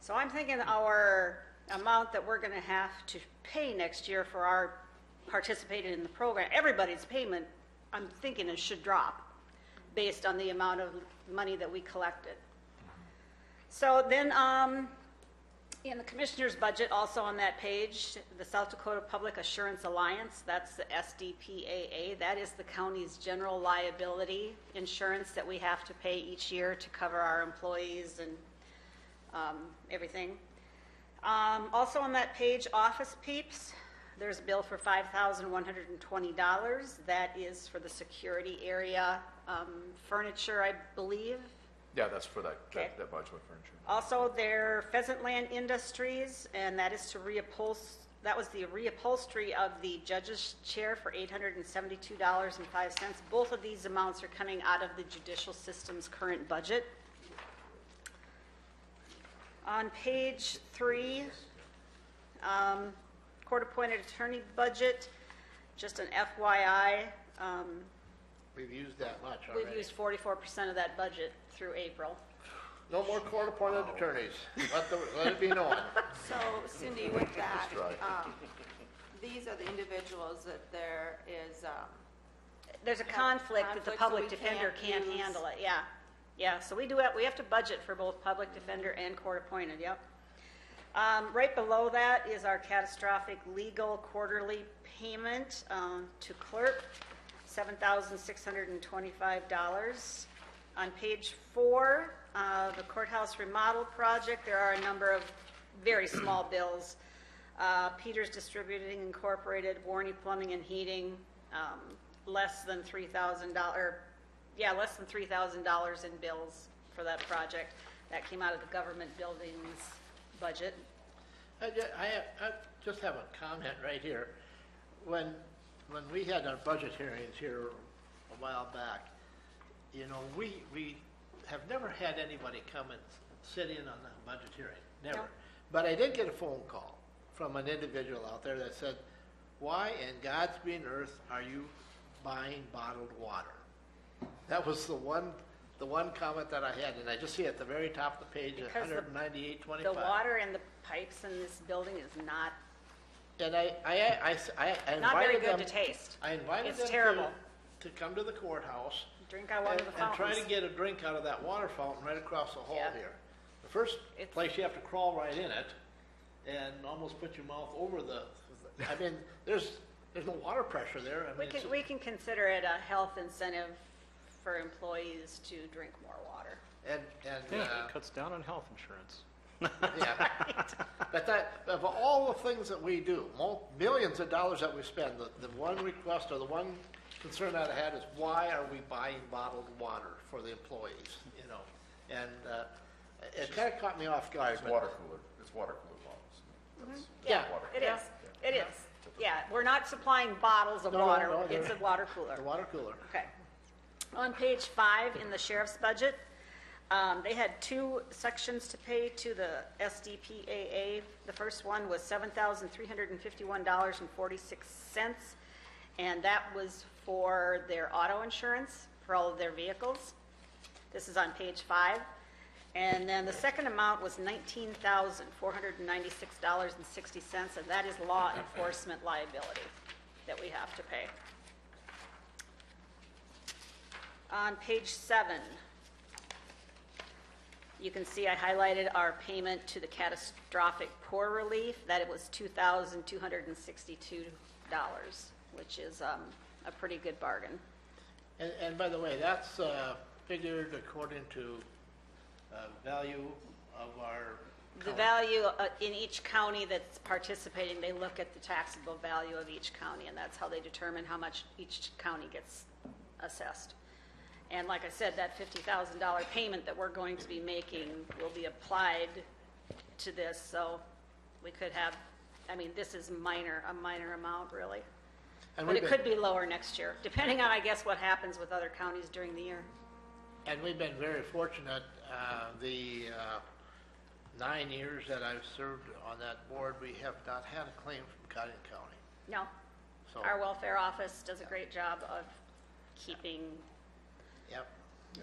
So I'm thinking our amount that we're going to have to pay next year for our participating in the program, everybody's payment, I'm thinking it should drop based on the amount of money that we collected. So then, in the commissioner's budget, also on that page, the South Dakota Public Assurance Alliance, that's the SDPAA, that is the county's general liability insurance that we have to pay each year to cover our employees and everything. Also on that page, Office Peeps, there's a bill for $5,120. That is for the security area furniture, I believe. Yeah, that's for that Okay. that budget furniture. Also, their Pheasant Land Industries, and that is to that was the reupholstery of the judge's chair for $872.05. Both of these amounts are coming out of the judicial system's current budget. On page 3, court-appointed attorney budget, just an FYI, We've used that much already. we've used 44% of that budget through April. No more court-appointed attorneys. Let it be known. So Cindy, with that, these are the individuals that there is, There's a conflict that the conflict, so public we defender can't can't use- handle it, yeah. Yeah, so we have to budget for both public defender and court-appointed, yep. Right below that is our catastrophic legal quarterly payment to clerk, $7,625. On page 4, the courthouse remodel project, there are a number of very small bills. Peters Distributing Incorporated, Warney Plumbing and Heating, less than $3,000 in bills for that project. That came out of the government buildings budget. I just have a comment right here. When we had our budget hearings here a while back, you know, we have never had anybody come and sit in on the budget hearing, never. No. But I did get a phone call from an individual out there that said, why in God's green earth are you buying bottled water? That was the one comment that I had, and I just see at the very top of the page, Because the $198.25. water in the pipes in this building is not And I invited not very good them, to taste. I invited It's them terrible. to come to the courthouse Drink out one of the and try fountains. to get a drink out of that water fountain right across the hall Yeah. here. The first It's- place you have to crawl right in it and almost put your mouth over I mean, there's no water pressure there. I mean, We can consider it a health incentive for employees to drink more water. and Yeah, it cuts down on health insurance. yeah. But of all the things that we do, millions of dollars that we spend, the one request or the one concern that I had is why are we buying bottled water for the employees, you know? And it kind of caught me off guard. It's but- water cooler bottles. That's Yeah, water. it is. It is. Yeah, we're not supplying bottles of No, no, water. no, It's a they're- water cooler. The water cooler. Okay. On page 5 in the sheriff's budget, they had 2 sections to pay to the SDPAA. The first one was $7,351.46, and that was for their auto insurance for all of their vehicles. This is on page 5. And then the second amount was $19,496.60, and that is law enforcement liability that we have to pay. On page 7, you can see I highlighted our payment to the catastrophic poor relief, that it was $2,262, which is a pretty good bargain. And by the way, that's figured according to value of our The value in each county that's participating, they look at the taxable value of each county, and that's how they determine how much each county gets assessed. And like I said, that $50,000 payment that we're going to be making will be applied to this, so we could have, I mean, this is a minor amount, really. And But we've it been- could be lower next year, depending on, I guess, what happens with other counties during the year. And we've been very fortunate, the 9 years that I've served on that board, we have not had a claim from Cottington County. No, So, our welfare office does a great job of keeping, yep.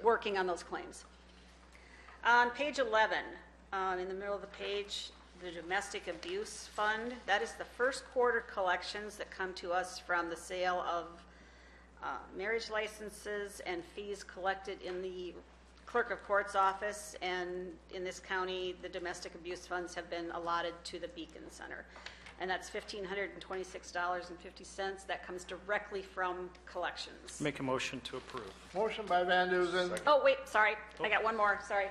working on those claims. On page 11, in the middle of the page, the Domestic Abuse Fund, that is the first quarter collections that come to us from the sale of marriage licenses and fees collected in the clerk of court's office, and in this county, the domestic abuse funds have been allotted to the Beacon Center. And that's $1,526.50. That comes directly from collections. Make a motion to approve. Motion by Van Duzen, Oh, wait, sorry, I got one more, sorry.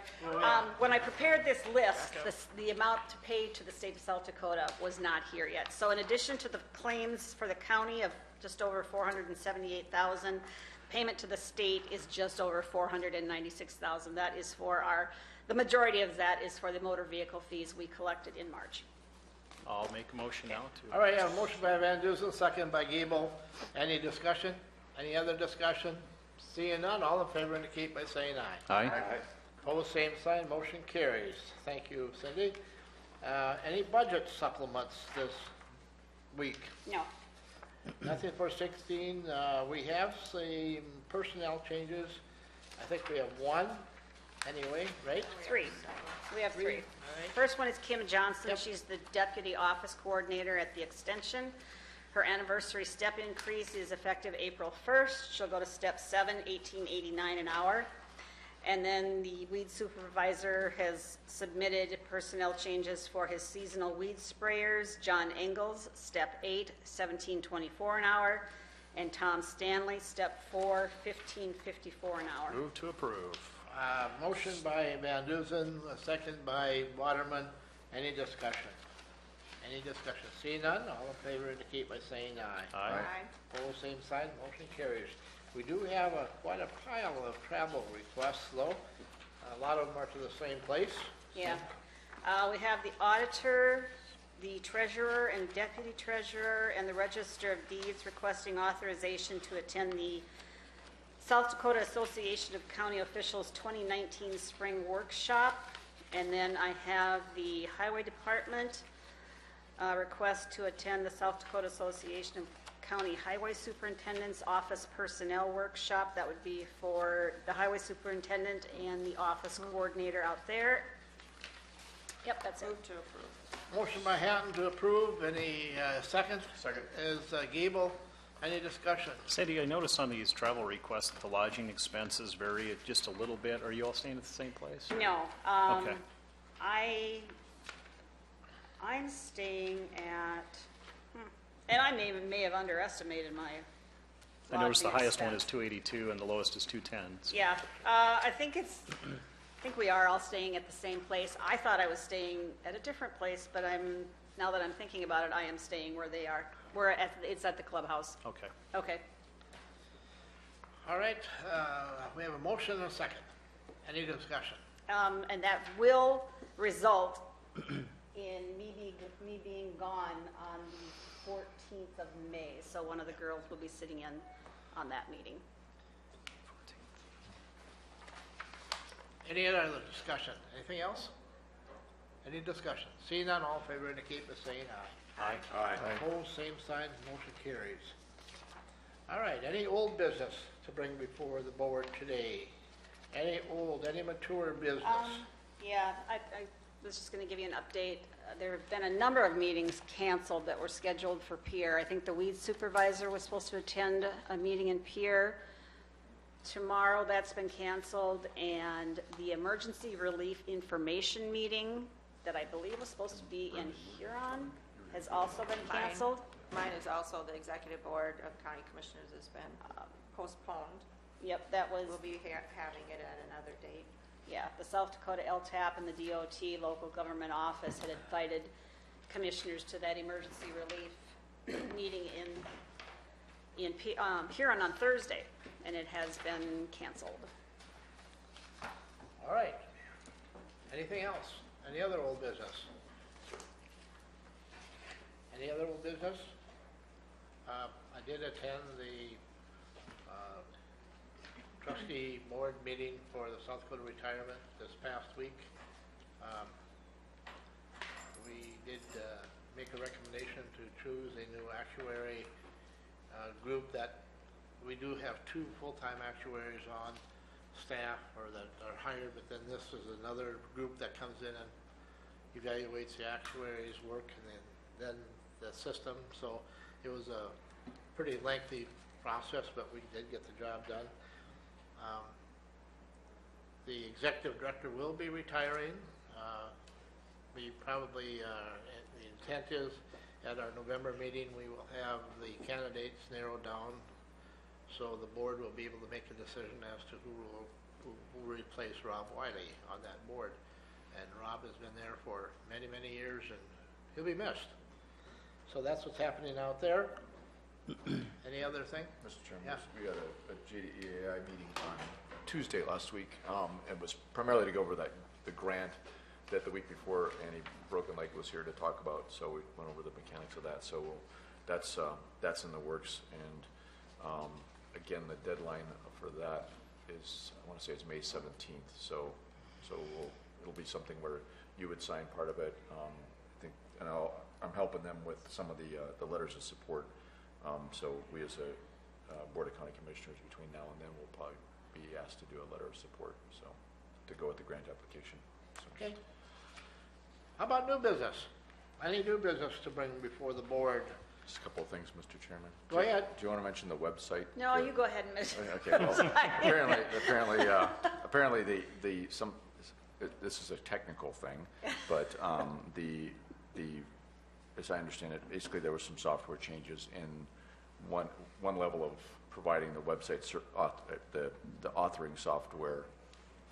When I prepared this list, the amount to pay to the state of South Dakota was not here yet. So in addition to the claims for the county of just over $478,000, payment to the state is just over $496,000. That is for the majority of that is for the motor vehicle fees we collected in March. I'll make a motion now to. all right, I have a motion by Van Duzen, second by Gable. Any discussion? Any other discussion? Seeing none, all in favor indicate by saying aye. Aye. Opposed, same sign, motion carries. Thank you, Cindy. Any budget supplements this week? No, Nothing for 16. We have some personnel changes. I think we have one anyway, right? three. We have three. First one is Kim Johnson. She's the Deputy Office Coordinator at the Extension. Her anniversary step increase is effective April 1st. She'll go to step 7, $18.89 an hour. And then the weed supervisor has submitted personnel changes for his seasonal weed sprayers. John Engels, step 8, $17.24 an hour. And Tom Stanley, step 4, $15.54 an hour. Move to approve. Motion by Van Duzen, a second by Waterman. Any discussion? Any discussion? Seeing none, all in favor indicate by saying aye. Aye. Opposed, same sign, motion carries. We do have quite a pile of travel requests, though. A lot of them are to the same place. Yeah. We have the auditor, the treasurer and deputy treasurer, and the register of deeds requesting authorization to attend the South Dakota Association of County Officials 2019 Spring Workshop. And then I have the Highway Department request to attend the South Dakota Association of County Highway Superintendent's Office Personnel Workshop. That would be for the Highway Superintendent and the Office Coordinator out there. Yep, that's it. Move to approve. Motion by Hatton to approve. Any second? Second. Is Gable. Any discussion? Sandy, I noticed on these travel requests that the lodging expenses vary just a little bit. Are you all staying at the same place? No. Okay. I'm staying at, and I may have underestimated my I noticed the lodging highest one is expense. 282 and the lowest is 210. So Yeah, I think we are all staying at the same place. I thought I was staying at a different place, but now that I'm thinking about it, I am staying where they are. It's at the clubhouse. Okay. Okay. All right, we have a motion and a second. Any discussion? And that will result in me being gone on the 14th of May. So one of the girls will be sitting in on that meeting. Any other discussion? Anything else? Any discussion? Seeing none, all in favor indicate by saying aye. Aye. Opposed, same sign, motion carries. All right, any old business to bring before the board today? Any mature business? Yeah, I was just going to give you an update. There have been a number of meetings canceled that were scheduled for Pierre. I think the weed supervisor was supposed to attend a meeting in Pierre tomorrow. That's been canceled. And the emergency relief information meeting that I believe was supposed to be in Huron has also been canceled. Mine is also, the executive board of county commissioners has been postponed. Yep, that was, We'll be having it at another date. Yeah, the South Dakota LTAP and the DOT local government office had invited commissioners to that emergency relief meeting in Huron on Thursday, and it has been canceled. All right. Anything else? Any other old business? Any other old business? I did attend the trustee board meeting for the South Dakota Retirement this past week. We did make a recommendation to choose a new actuary group. That we do have 2 full-time actuaries on staff or that are hired, but then this is another group that comes in and evaluates the actuaries' work and then the system. So it was a pretty lengthy process, but we did get the job done. The executive director will be retiring. We probably, the intent is at our November meeting, we will have the candidates narrowed down so the board will be able to make a decision as to who will replace Rob Wiley on that board. And Rob has been there for many, many years, and he'll be missed. So that's what's happening out there. Any other thing? Mr. Chairman, Yeah. we had a JDEAI meeting on Tuesday last week. It was primarily to go over the grant that the week before Annie Broken Lake was here to talk about, so we went over the mechanics of that. So that's in the works, and again, the deadline for that is, I want to say it's May 17th. So it'll be something where you would sign part of it. I think, and I'm helping them with some of the letters of support. So we as a Board of County Commissioners between now and then will probably be asked to do a letter of support, so to go with the grant application. So. Okay. How about new business? Any new business to bring before the board? Just a couple of things, Mr. Chairman. Go ahead. Do you want to mention the website? No, you go ahead and mention. Okay. Well, apparently, this is a technical thing, but as I understand it, basically there were some software changes in one level of providing the website, the authoring software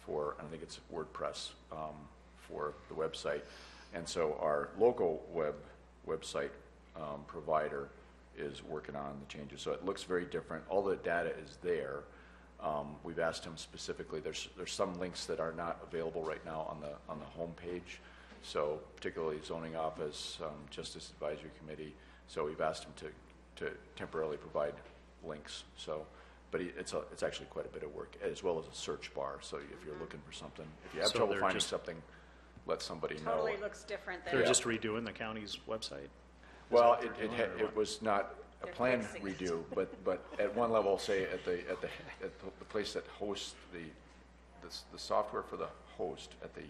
for, I think it's WordPress, for the website. And so our local website provider is working on the changes. So it looks very different. All the data is there. We've asked him specifically, there's some links that are not available right now on the home page. So particularly zoning office, Justice Advisory Committee. So we've asked him to temporarily provide links. So, but it's actually quite a bit of work, as well as a search bar. So if you're looking for something, if you have So trouble they're finding just- something, let somebody know. Totally looks different than. They're just redoing the county's website? Well, Is that what they're doing, or it what? was not a They're planned fixing it. redo, but at one level, say at the place that hosts the software for the host at the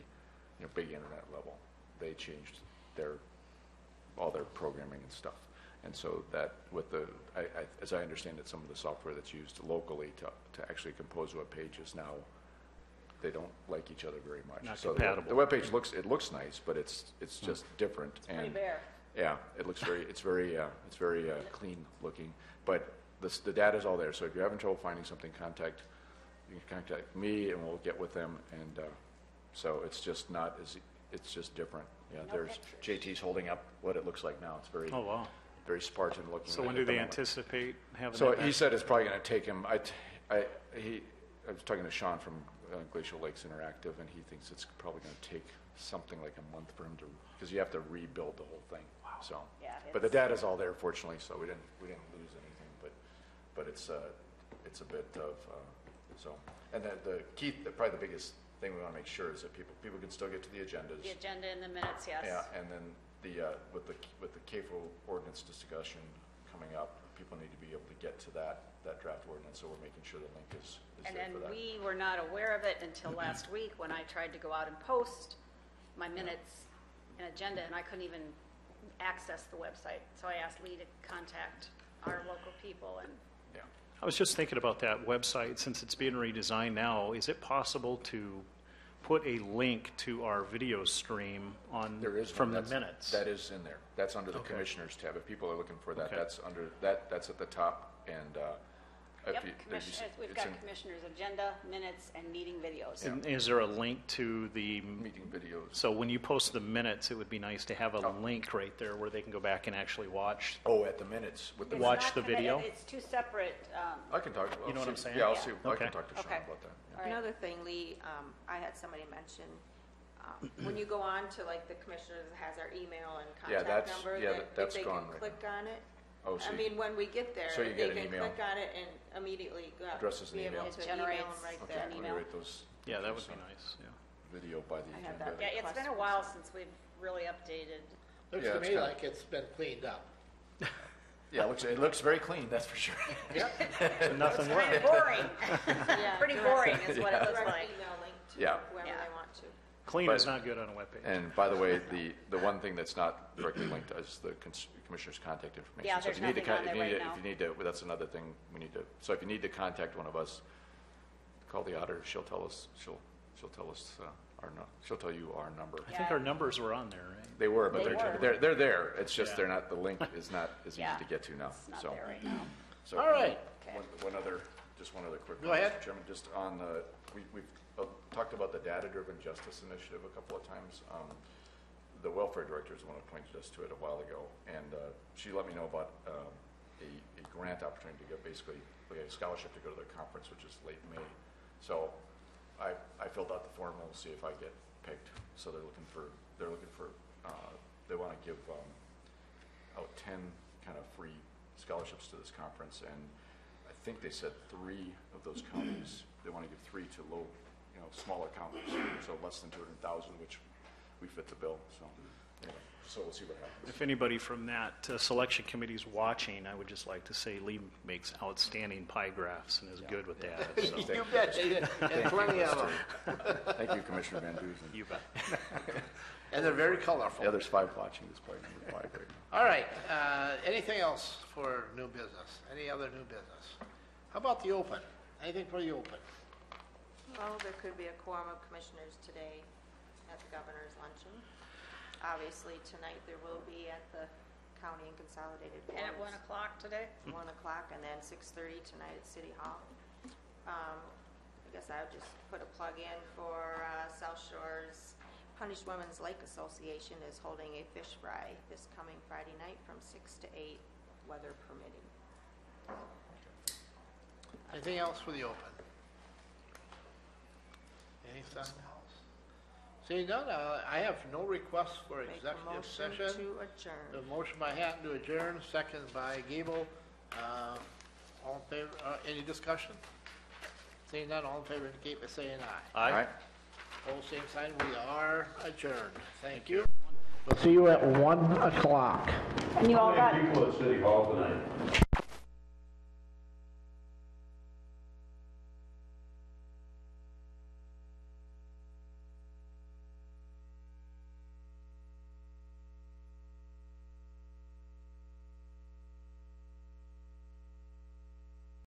big internet level, they changed all their programming and stuff. And so that with as I understand it, some of the software that's used locally to actually compose web pages now, they don't like each other very much. Not so compatible. the web page looks nice, but it's just different. Pretty and bare. yeah, it looks it's very clean looking, but the data's all there. So if you're having trouble finding something, you can contact me and we'll get with them. And so it's just different. Yeah, No there's JT's holding up what it looks like now. It's very Oh, wow. very Spartan looking. So right when at do the they moment. anticipate having So that he back? said it's probably going to take him. I was talking to Sean from Glacial Lakes Interactive, and he thinks it's probably going to take something like a month for him to, because you have to rebuild the whole thing. Wow. So, Yeah, but the it's- data's all there, fortunately, so we didn't lose anything. But it's a bit of so. And probably the biggest thing we want to make sure is that people can still get to the agendas. The agenda in the minutes, yes. Yeah, and then with the CAFO ordinance discussion coming up, people need to be able to get to that draft ordinance, so we're making sure the link is And there then for that. we were not aware of it until last week when I tried to go out and post my minutes and agenda, and I couldn't even access the website. So I asked Lee to contact our local people, and Yeah. I was just thinking about that website, since it's being redesigned now, is it possible to put a link to our video stream There is from one. the minutes? That is in there. That's under the Okay. Commissioners tab. If people are looking for that, Okay. that's under that's at the top. And If Yep, you- commissioners, we've it's got in commissioners' agenda, minutes, and meeting videos. And is there a link to the, Meeting videos. so when you post the minutes, it would be nice to have a link right there where they can go back and actually watch. Oh, at the minutes with the. It's Watch not the video? It's two separate, I can talk. You know what see- I'm saying? Yeah, I'll Yeah. see, I Okay. can talk to Sean Okay. about that. yeah. all right. Another thing, Lee, I had somebody mention, when you go on to like the commissioners that has our email and Yeah, contact that's- number, yeah, that that's if they gone can right click on it. Oh, so I you- mean, when we get there, So you they get an can email. click on it and immediately go. Addresses an be able email. to It email generates them right Okay, there. let me email. write those. Yeah, that would be pictures nice, yeah. on. Video by the I have agenda. that. Yeah, it's been a while since we've really updated. Looks Yeah, to it's me kinda- like it's been cleaned up. Yeah, it looks very clean, that's for sure. Nothing Pretty left. boring. Yeah, Pretty direct- boring is what it looks Direct like. email link to Yeah. whoever Yeah. they want to. Clean But- is not good on a webpage. And by the way, the one thing that's not directly linked is the commissioner's contact information. Yeah, So if there's you need to nothing on if you there need right to- now. If you need to, well, that's another thing we need to, so if you need to contact one of us, call the auditor, she'll tell us, she'll tell us, she'll tell you our number. I think our numbers were on there, right? They were, but They were. they're there, it's just Yeah. they're not, the link is not as easy Yeah. to get to now, It's not so. there right now. So, All right. Okay. One other quick. Go one, ahead. Mr. Chairman, just on the, we've talked about the data-driven justice initiative a couple of times. The welfare director is the one who pointed us to it a while ago, and she let me know about a grant opportunity to get basically like a scholarship to go to the conference, which is late May. So I filled out the form, and we'll see if I get picked. So they're looking for, they want to give out 10 kind of free scholarships to this conference, and I think they said 3 of those counties, they want to give 3 to low, smaller counties, so less than 200,000, which we fit the bill, so, anyway, so we'll see what happens. If anybody from that selection committee is watching, I would just like to say Lee makes outstanding pie graphs and is good with that, so. You bet, and plenty of them. Thank you, Commissioner Van Duzen. You bet. And they're very colorful. Yeah, there's 5 watching this part, number 5 right now. All right, anything else for new business? Any other new business? How about the open? Anything for the open? Well, there could be a quorum of commissioners today at the governor's luncheon. Obviously, tonight there will be at the county and consolidated And at 1 boards. o'clock today? 1 o'clock, and then 6:30 tonight at City Hall. I guess I would just put a plug in for South Shore's Punished Women's Lake Association is holding a fish fry this coming Friday night from 6 to 8, weather permitting. Anything else for the open? Anything else? Seeing none, I have no requests for Make a executive motion session. to adjourn. The motion by Hatton to adjourn, second by Gable. All in favor, any discussion? Seeing none, all in favor indicate by saying aye. All right. All same sign, we are adjourned. Thank you. We'll see you at 1 o'clock. And you all got People at City Hall tonight.